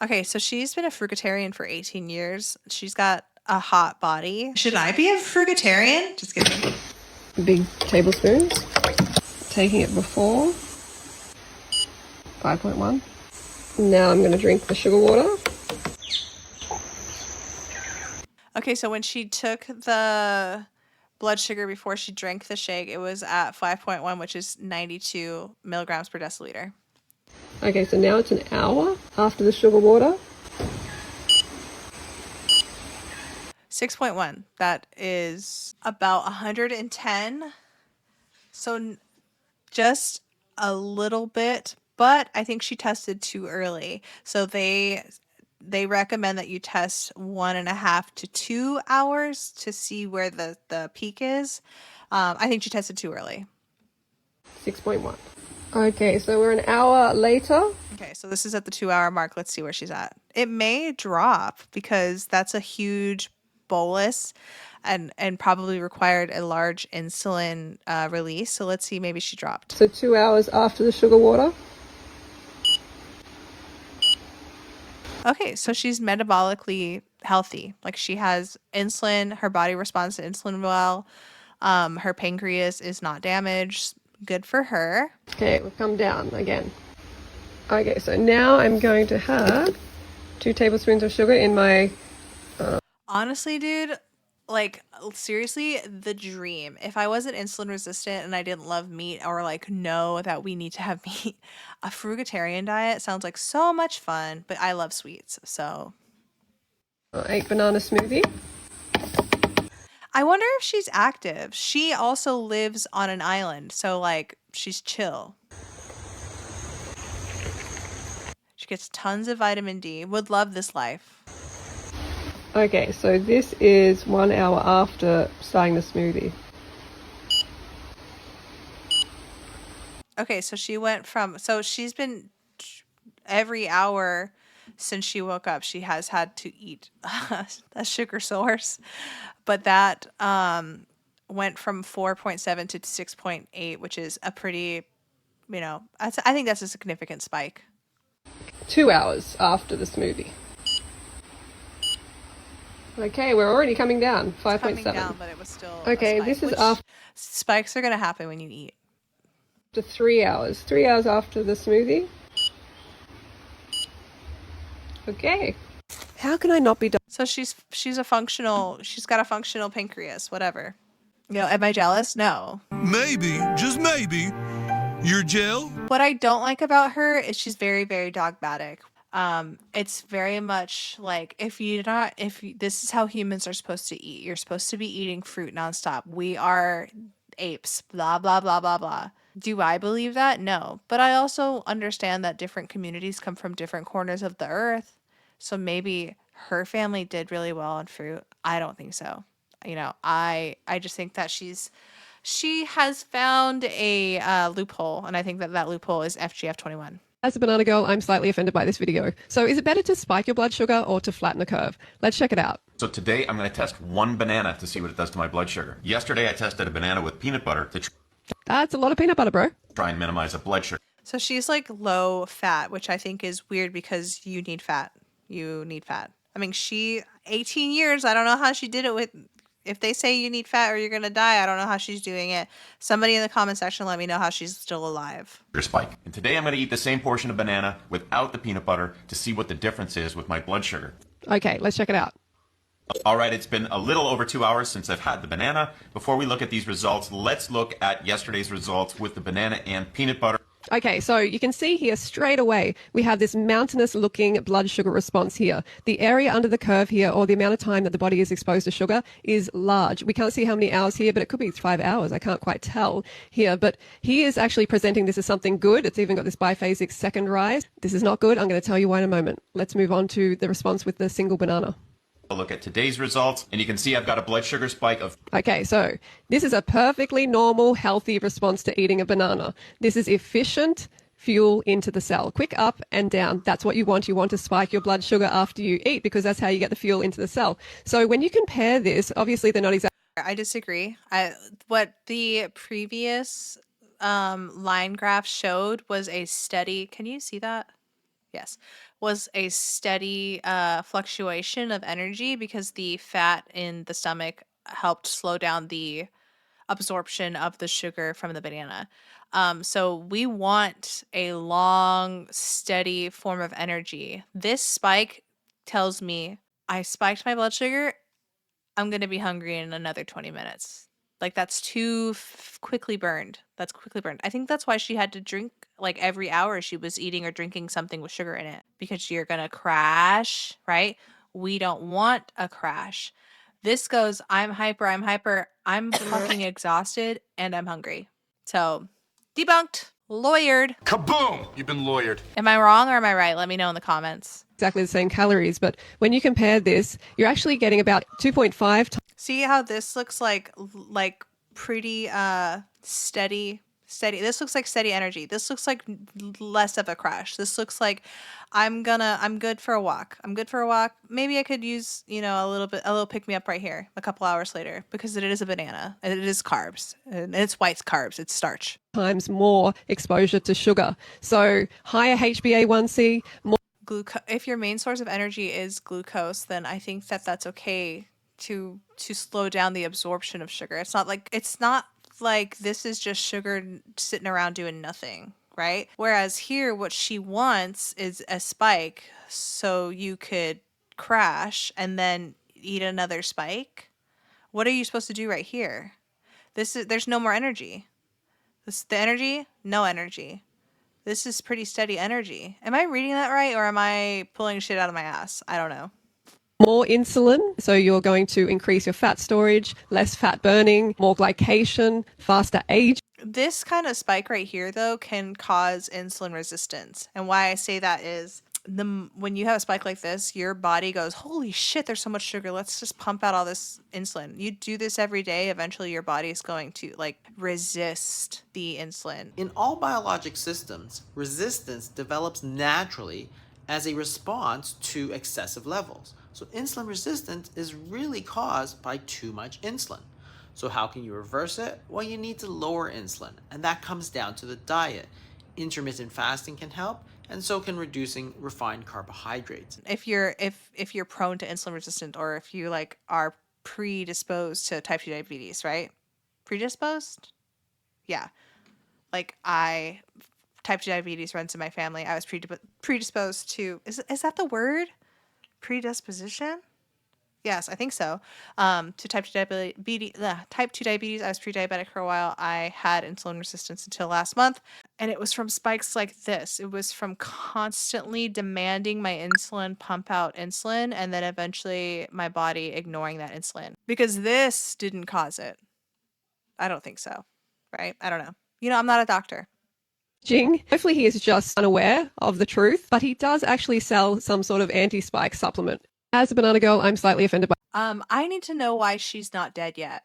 Okay, so she's been a fruitarian for 18 years. She's got a hot body. Should I be a fruitarian? Just kidding. Big tablespoons. Taking it before. 5.1. Now I'm going to drink the sugar water. Okay, so when she took the blood sugar before she drank the shake, it was at 5.1, which is 92 milligrams per deciliter. Okay, so now it's an hour after the sugar water. 6.1. That is about 110. So just a little bit, but I think she tested too early. So they recommend that you test 1.5 to 2 hours to see where the peak is. I think she tested too early. 6.1. Okay, so we're an hour later. Okay, so this is at the 2-hour mark. Let's see where she's at. It may drop because that's a huge bolus and probably required a large insulin release. So let's see, maybe she dropped. So 2 hours after the sugar water. Okay, so she's metabolically healthy. Like she has insulin, her body responds to insulin well. Her pancreas is not damaged. Good for her. Okay, we've come down again. Okay, so now I'm going to have 2 tablespoons of sugar in my... Honestly, dude, like seriously, the dream. If I wasn't insulin resistant and I didn't love meat or like know that we need to have meat, a fruitarian diet sounds like so much fun, but I love sweets, so. 8 banana smoothie. I wonder if she's active. She also lives on an island, so like she's chill. She gets tons of vitamin D. Would love this life. Okay, so this is 1 hour after starting the smoothie. Okay, so she's been every hour since she woke up, she has had to eat a sugar source, but that went from 4.7 to 6.8, which is a pretty, I think that's a significant spike. 2 hours after the smoothie. Okay, we're already coming down. 5.7. Coming down, but it was still okay. A spike, This is after spikes are going to happen when you eat. 3 hours. 3 hours after the smoothie. Okay. How can I not be? So she's got a functional pancreas, whatever. Am I jealous? No. Maybe, just maybe, you're Jill. What I don't like about her is she's very, very dogmatic. It's very much like this is how humans are supposed to eat. You're supposed to be eating fruit nonstop. We are apes, blah, blah, blah, blah, blah. Do I believe that? No. But I also understand that different communities come from different corners of the earth. So maybe her family did really well on fruit. I don't think so. I just think that she has found a loophole, and I think that loophole is FGF21. As a banana girl, I'm slightly offended by this video. So is it better to spike your blood sugar or to flatten the curve? Let's check it out. So today I'm going to test one banana to see what it does to my blood sugar. Yesterday I tested a banana with peanut butter to That's a lot of peanut butter, bro. try and minimize the blood sugar. So she's like low fat, which I think is weird because you need fat. I mean, 18 years, I don't know how she did it with, if they say you need fat or you're going to die, I don't know how she's doing it. Somebody in the comment section let me know how she's still alive. Spike. And today I'm going to eat the same portion of banana without the peanut butter to see what the difference is with my blood sugar. Okay, let's check it out. All right, it's been a little over 2 hours since I've had the banana. Before we look at these results, let's look at yesterday's results with the banana and peanut butter. Okay, so you can see here straight away, we have this mountainous looking blood sugar response here. The area under the curve here, or the amount of time that the body is exposed to sugar, is large. We can't see how many hours here, but it could be 5 hours. I can't quite tell here, but he is actually presenting this as something good. It's even got this biphasic second rise. This is not good. I'm going to tell you why in a moment. Let's move on to the response with the single banana. I'll look at today's results, and you can see I've got a blood sugar spike of... Okay, so this is a perfectly normal, healthy response to eating a banana. This is efficient fuel into the cell. Quick up and down. That's what you want. You want to spike your blood sugar after you eat because that's how you get the fuel into the cell. So when you compare this, obviously they're not exactly... I disagree. What the previous line graph showed was a steady... Can you see that? Yes. Was a steady fluctuation of energy because the fat in the stomach helped slow down the absorption of the sugar from the banana. So we want a long, steady form of energy. This spike tells me I spiked my blood sugar. I'm going to be hungry in another 20 minutes. Like that's too quickly burned. That's quickly burned. I think that's why she had to drink like every hour she was eating or drinking something with sugar in it because you're going to crash, right? We don't want a crash. This goes, I'm hyper, I'm fucking exhausted, and I'm hungry. So, debunked, lawyered. Kaboom! You've been lawyered. Am I wrong or am I right? Let me know in the comments. Exactly the same calories, but when you compare this, you're actually getting about 2.5 times. See how this looks like pretty steady. This looks like steady energy. This looks like less of a crash. This looks like I'm good for a walk. Maybe I could use, a little pick me up right here a couple hours later because it is a banana and it is carbs and it's white carbs. It's starch. Times more exposure to sugar. So higher HbA1c, more If your main source of energy is glucose, then I think that that's okay to slow down the absorption of sugar. It's not like this is just sugar sitting around doing nothing, right? Whereas here, what she wants is a spike so you could crash and then eat another spike. What are you supposed to do right here? There's no more energy. No energy. This is pretty steady energy. Am I reading that right or am I pulling shit out of my ass? I don't know. More insulin, so you're going to increase your fat storage, less fat burning, more glycation, faster age. This kind of spike right here, though, can cause insulin resistance. And why I say that is when you have a spike like this, your body goes, holy shit, there's so much sugar. Let's just pump out all this insulin. You do this every day. Eventually your body is going to like resist the insulin. In all biologic systems, resistance develops naturally as a response to excessive levels. So insulin resistance is really caused by too much insulin. So how can you reverse it? Well, you need to lower insulin, and that comes down to the diet. Intermittent fasting can help, and so can reducing refined carbohydrates. If you're prone to insulin resistant, or if you like are predisposed to type 2 diabetes, right? Predisposed? Yeah. Like type 2 diabetes runs in my family. I was predisposed to, is that the word? Predisposition? Yes, I think so. To type 2 diabetes, I was pre-diabetic for a while. I had insulin resistance until last month, and it was from spikes like this. It was from constantly demanding my insulin pump out insulin, and then eventually my body ignoring that insulin. Because this didn't cause it. I don't think so, right? I don't know. I'm not a doctor. Hopefully he is just unaware of the truth, but he does actually sell some sort of anti-spike supplement. As a banana girl, I'm slightly offended by... I need to know why she's not dead yet.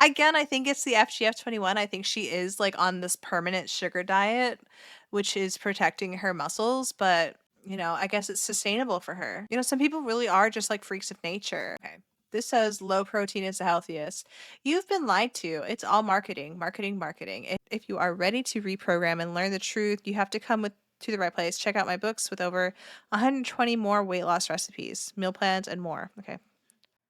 Again, I think it's the FGF21. I think she is like on this permanent sugar diet, which is protecting her muscles, but I guess it's sustainable for her. Some people really are just like freaks of nature. Okay. This says low protein is the healthiest. You've been lied to. It's all marketing, marketing, marketing. If you are ready to reprogram and learn the truth, you have to come to the right place. Check out my books with over 120 more weight loss recipes, meal plans, and more. Okay.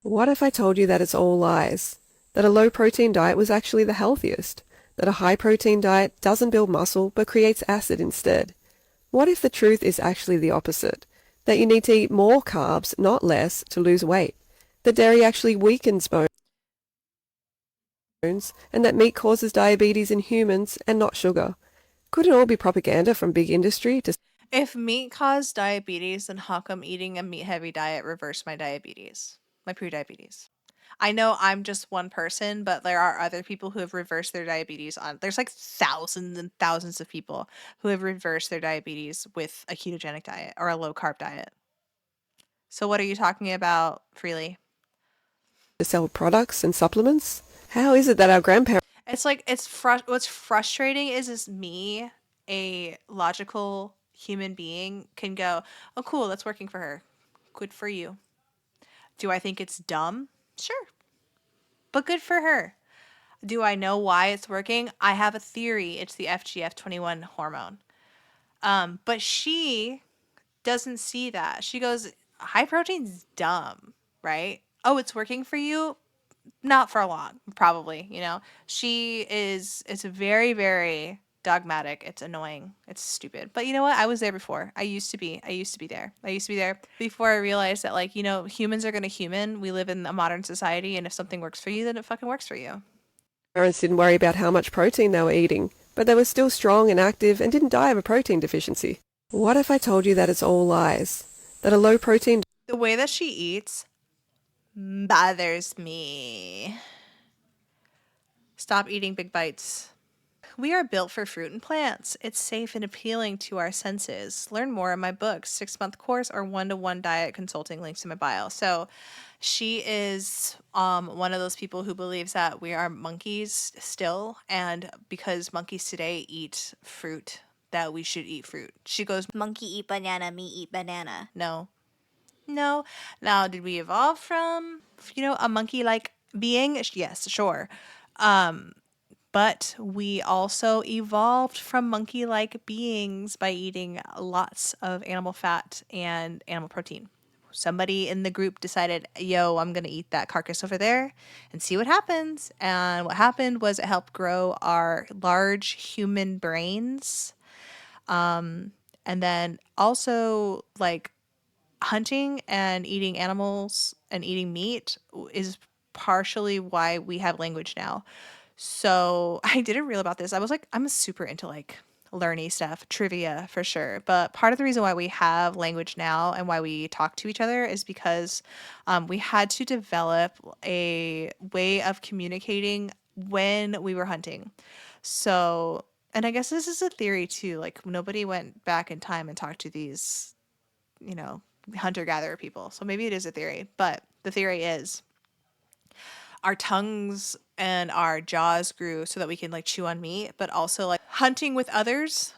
What if I told you that it's all lies? That a low-protein diet was actually the healthiest? That a high-protein diet doesn't build muscle but creates acid instead? What if the truth is actually the opposite? That you need to eat more carbs, not less, to lose weight? That dairy actually weakens bones? And that meat causes diabetes in humans and not sugar? Could it all be propaganda from big industry to... If meat caused diabetes, then how come eating a meat-heavy diet reversed my diabetes? My pre-diabetes. I know I'm just one person, but there are other people who have reversed their diabetes there's like thousands and thousands of people who have reversed their diabetes with a ketogenic diet or a low-carb diet. So what are you talking about, Freely? To sell products and supplements? How is it that our grandparents... It's like, what's frustrating is me, a logical human being, can go, oh, cool, that's working for her. Good for you. Do I think it's dumb? Sure. But good for her. Do I know why it's working? I have a theory. It's the FGF21 hormone. But she doesn't see that. She goes, high protein's dumb, right? Oh, it's working for you? Not for long, probably, it's very, very dogmatic. It's annoying. It's stupid. But you know what? I was there before. I used to be there before I realized that, humans are going to human. We live in a modern society, and if something works for you, then it fucking works for you. Parents didn't worry about how much protein they were eating, but they were still strong and active and didn't die of a protein deficiency. What if I told you that it's all lies? That a low protein... The way that she eats bothers me. Stop eating big bites. We are built for fruit and plants. It's safe and appealing to our senses. Learn more in my book, 6-month course or 1-to-1 diet consulting, links in my bio. So she is one of those people who believes that we are monkeys still, and because monkeys today eat fruit, that we should eat fruit. She goes, monkey eat banana, me eat banana. No. Now, did we evolve from, a monkey-like being? Yes, sure. But we also evolved from monkey-like beings by eating lots of animal fat and animal protein. Somebody in the group decided, yo, I'm going to eat that carcass over there and see what happens. And what happened was it helped grow our large human brains. And then also, hunting and eating animals and eating meat is partially why we have language now. So I didn't reel about this. I was I'm super into learny stuff, trivia for sure. But part of the reason why we have language now and why we talk to each other is because we had to develop a way of communicating when we were hunting. So and I guess this is a theory too. Like nobody went back in time and talked to these, hunter-gatherer people. So maybe it is a theory, but the theory is our tongues and our jaws grew so that we can like chew on meat, but also like hunting with others,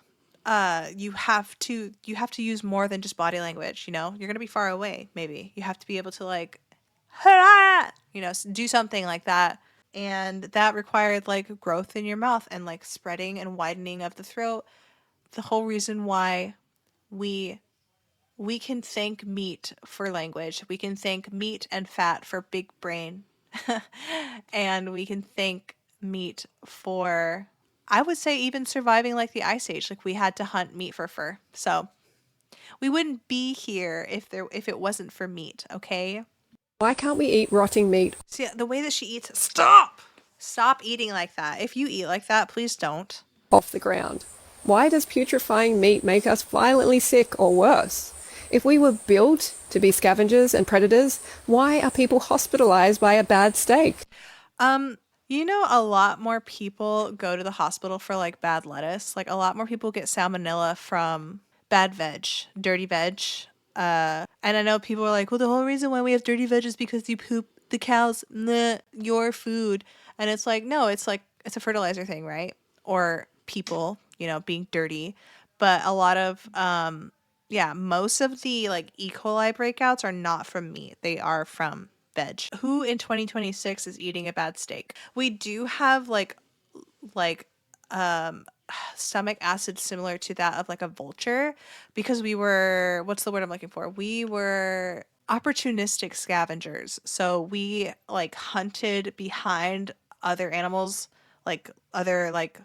you have to use more than just body language. You're going to be far away. Maybe you have to be able to like, do something like that. And that required like growth in your mouth and like spreading and widening of the throat. The whole reason why we can thank meat for language. We can thank meat and fat for big brain. And we can thank meat for, I would say, even surviving like the Ice Age. Like we had to hunt meat for fur. So we wouldn't be here if it wasn't for meat, okay? Why can't we eat rotting meat? See, the way that she eats, stop eating like that. If you eat like that, please don't. Off the ground. Why does putrefying meat make us violently sick or worse? If we were built to be scavengers and predators, why are people hospitalized by a bad steak? A lot more people go to the hospital for like bad lettuce. Like a lot more people get salmonella from bad veg, dirty veg. And I know people are like, well, the whole reason why we have dirty veg is because you poop the cows, your food. And it's like, no, it's a fertilizer thing, right? Or people, being dirty. But a lot of, most of the like E. coli breakouts are not from meat. They are from veg. Who in 2026 is eating a bad steak? We do have like stomach acid similar to that of like a vulture because we were, what's the word I'm looking for? We were opportunistic scavengers. So we like hunted behind other animals, like other like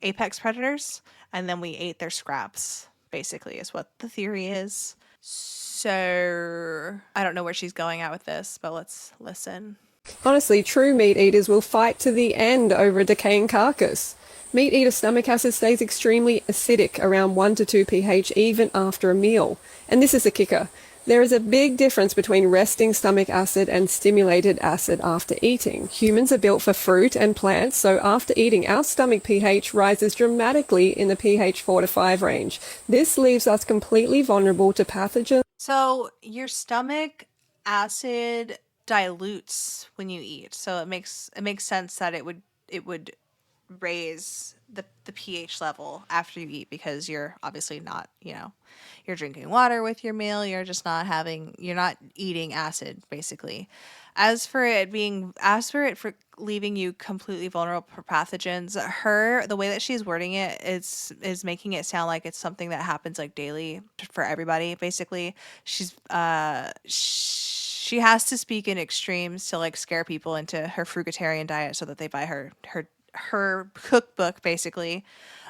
apex predators, and then we ate their scraps, basically, is what the theory is. So I don't know where she's going at with this, but let's listen. Honestly, true meat eaters will fight to the end over a decaying carcass. Meat eater stomach acid stays extremely acidic, around 1 to 2 pH, even after a meal. And this is the kicker. There is a big difference between resting stomach acid and stimulated acid after eating. Humans are built for fruit and plants, so after eating, our stomach pH rises dramatically in the pH 4 to 5 range. This leaves us completely vulnerable to pathogens. So your stomach acid dilutes when you eat. So it makes sense that it would raise the pH level after you eat because you're obviously not, you're drinking water with your meal. You're just not eating acid, basically. As for it for leaving you completely vulnerable for pathogens, the way that she's wording it is making it sound like it's something that happens like daily for everybody. Basically, she has to speak in extremes to like scare people into her fruitarian diet so that they buy her cookbook, basically,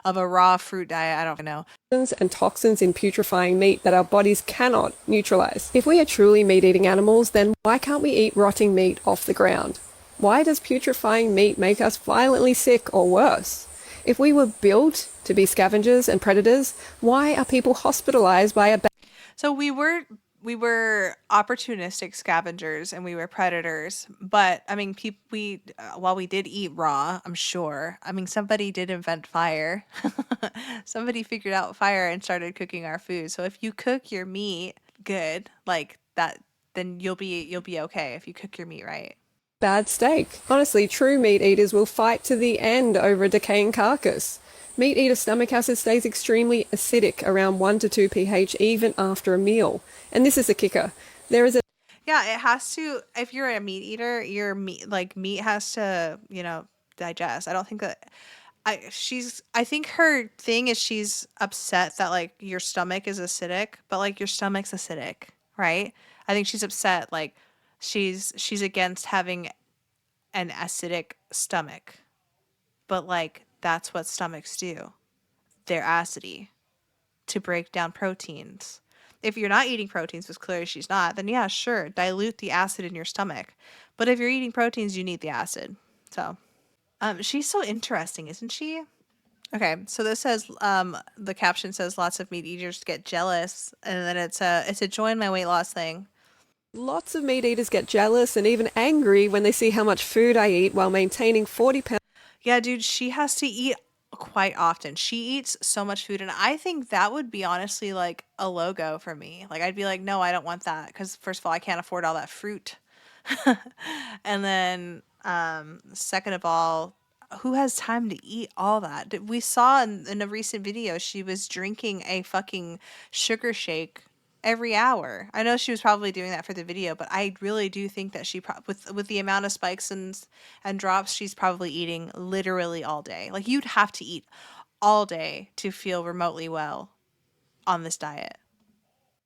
of a raw fruit diet. I don't know. And toxins in putrefying meat that our bodies cannot neutralize. If we are truly meat-eating animals, then why can't we eat rotting meat off the ground? Why does putrefying meat make us violently sick or worse? If we were built to be scavengers and predators, why are people hospitalized by a bad... So we were opportunistic scavengers and we were predators, but I mean, while we did eat raw, I'm sure. I mean, somebody did invent fire. Somebody figured out fire and started cooking our food. So if you cook your meat good, like that, then you'll be okay if you cook your meat right. Bad steak. Honestly, true meat eaters will fight to the end over a decaying carcass. Meat eater stomach acid stays extremely acidic, around 1 to 2 pH, even after a meal. And this is the kicker. It has to, if you're a meat eater, your meat has to, digest. I don't think that, I think her thing is she's upset that like your stomach is acidic, but like your stomach's acidic, right? I think she's upset, like she's against having an acidic stomach, but like that's what stomachs do. They're acidy to break down proteins. If you're not eating proteins, which clearly she's not, then yeah, sure, dilute the acid in your stomach. But if you're eating proteins, you need the acid. So, she's so interesting, isn't she? Okay, so this says, the caption says lots of meat eaters get jealous, and then it's a join my weight loss thing. Lots of meat eaters get jealous and even angry when they see how much food I eat while maintaining 40 pounds. Yeah, dude, she has to eat quite often. She eats so much food, and I think that would be honestly like a logo for me. Like I'd be like, no, I don't want that because first of all, I can't afford all that fruit, and then second of all, who has time to eat all that? We saw in a recent video she was drinking a fucking sugar shake every hour. I know she was probably doing that for the video, but I really do think that she with the amount of spikes and drops, she's probably eating literally all day. Like you'd have to eat all day to feel remotely well on this diet.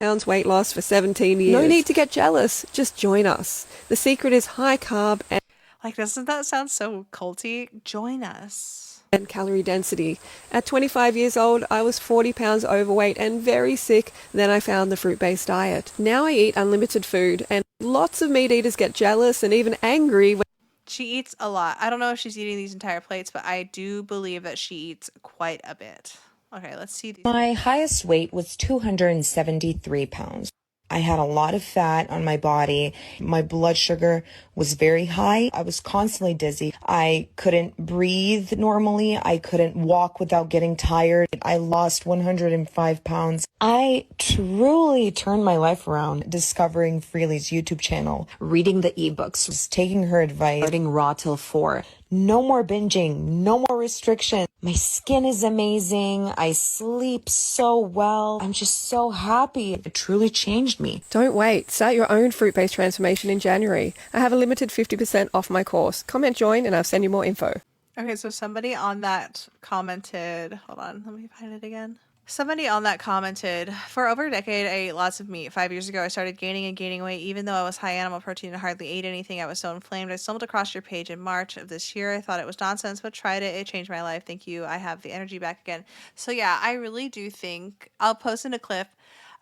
Pounds weight loss for 17 years. No need to get jealous. Just join us. The secret is high carb and Like, doesn't that sound so culty? Join us. And calorie density. At 25 years old, I was 40 pounds overweight and very sick. Then I found the fruit-based diet. Now I eat unlimited food, and lots of meat eaters get jealous and even angry when She eats a lot. I don't know if she's eating these entire plates, but I do believe that she eats quite a bit. Okay, let's see these. My highest weight was 273 pounds. I had a lot of fat on my body. My blood sugar was very high. I was constantly dizzy. I couldn't breathe normally. I couldn't walk without getting tired. I lost 105 pounds. I truly turned my life around discovering Freelee's YouTube channel, reading the ebooks, taking her advice, starting raw till 4. No more binging, no more restriction. My skin is amazing. I sleep so well. I'm just so happy. It truly changed me. Don't wait. Start your own fruit-based transformation in January. I have a limited 50% off my course. Comment join and I'll send you more info. Okay, so somebody on that commented, hold on, let me find it again. Somebody on that commented, for over a decade, I ate lots of meat. 5 years ago, I started gaining weight. Even though I was high animal protein and hardly ate anything, I was so inflamed. I stumbled across your page in March of this year. I thought it was nonsense, but tried it. It changed my life. Thank you. I have the energy back again. So yeah, I really do think, I'll post in a clip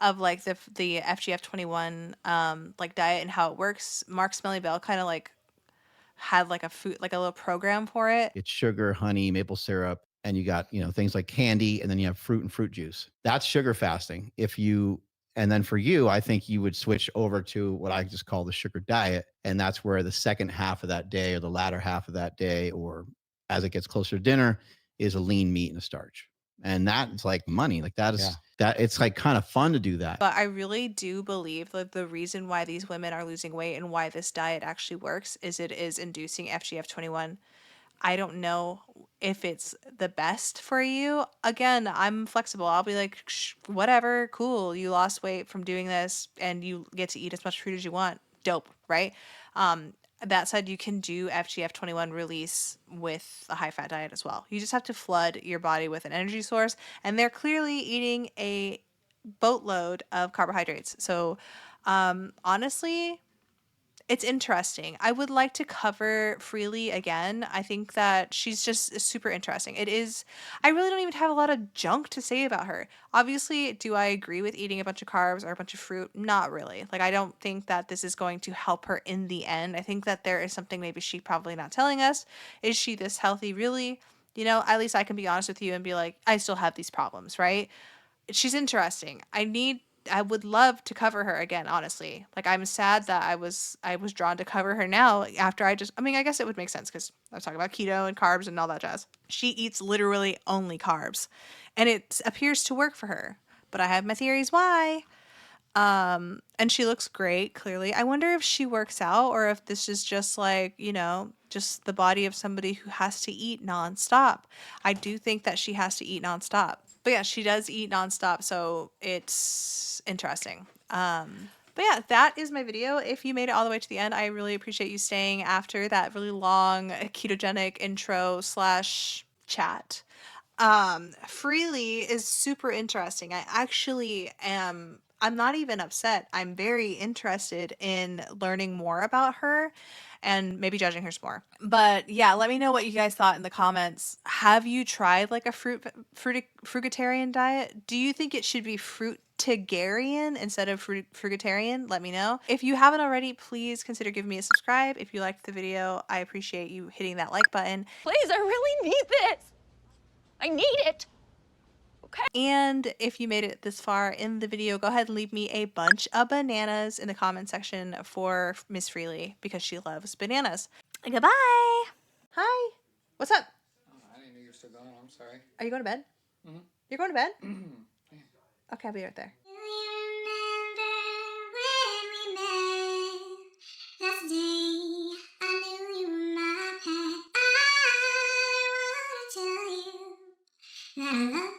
of like the FGF 21 like diet and how it works. Mark Smelly Bell kind of like had like a food, like a little program for it. It's sugar, honey, maple syrup, and you got, things like candy, and then you have fruit and fruit juice. That's sugar fasting. And then for you, I think you would switch over to what I just call the sugar diet. And that's where the second half of that day or the latter half of that day, or as it gets closer to dinner, is a lean meat and a starch. And that's like money. Like that is that it's like kind of fun to do that. But I really do believe that the reason why these women are losing weight and why this diet actually works is it is inducing FGF 21. I don't know if it's the best for you. Again, I'm flexible. I'll be like, whatever, cool. You lost weight from doing this and you get to eat as much fruit as you want. Dope, right? That said, you can do FGF 21 release with a high fat diet as well. You just have to flood your body with an energy source, and they're clearly eating a boatload of carbohydrates. So, honestly, it's interesting. I would like to cover Freelee again. I think that she's just super interesting. It is, I really don't even have a lot of junk to say about her. Obviously, do I agree with eating a bunch of carbs or a bunch of fruit? Not really. Like, I don't think that this is going to help her in the end. I think that there is something maybe she's probably not telling us. Is she this healthy really? At least I can be honest with you and be like, I still have these problems, right? She's interesting. I would love to cover her again, honestly. Like, I'm sad that I was drawn to cover her now after I guess it would make sense because I was talking about keto and carbs and all that jazz. She eats literally only carbs, and it appears to work for her. But I have my theories why. And she looks great, clearly. I wonder if she works out or if this is just like, just the body of somebody who has to eat nonstop. I do think that she has to eat nonstop. But yeah, she does eat nonstop, so it's interesting. But yeah, that is my video. If you made it all the way to the end, I really appreciate you staying after that really long ketogenic intro / chat. Freelee is super interesting. I'm not even upset. I'm very interested in learning more about her and maybe judging her some more. But yeah, let me know what you guys thought in the comments. Have you tried like a fruitarian diet? Do you think it should be fruitarian instead of fruitarian? Let me know. If you haven't already, please consider giving me a subscribe. If you liked the video, I appreciate you hitting that like button. Please, I really need this. I need it. Okay. And if you made it this far in the video, go ahead and leave me a bunch of bananas in the comment section for Miss Freelee because she loves bananas. Goodbye. Hi. What's up? I didn't know you were still going. I'm sorry. Are you going to bed? Mm-hmm. You're going to bed? Okay, I'll be right there. Last day I knew you were my pet. I wanna tell you that I love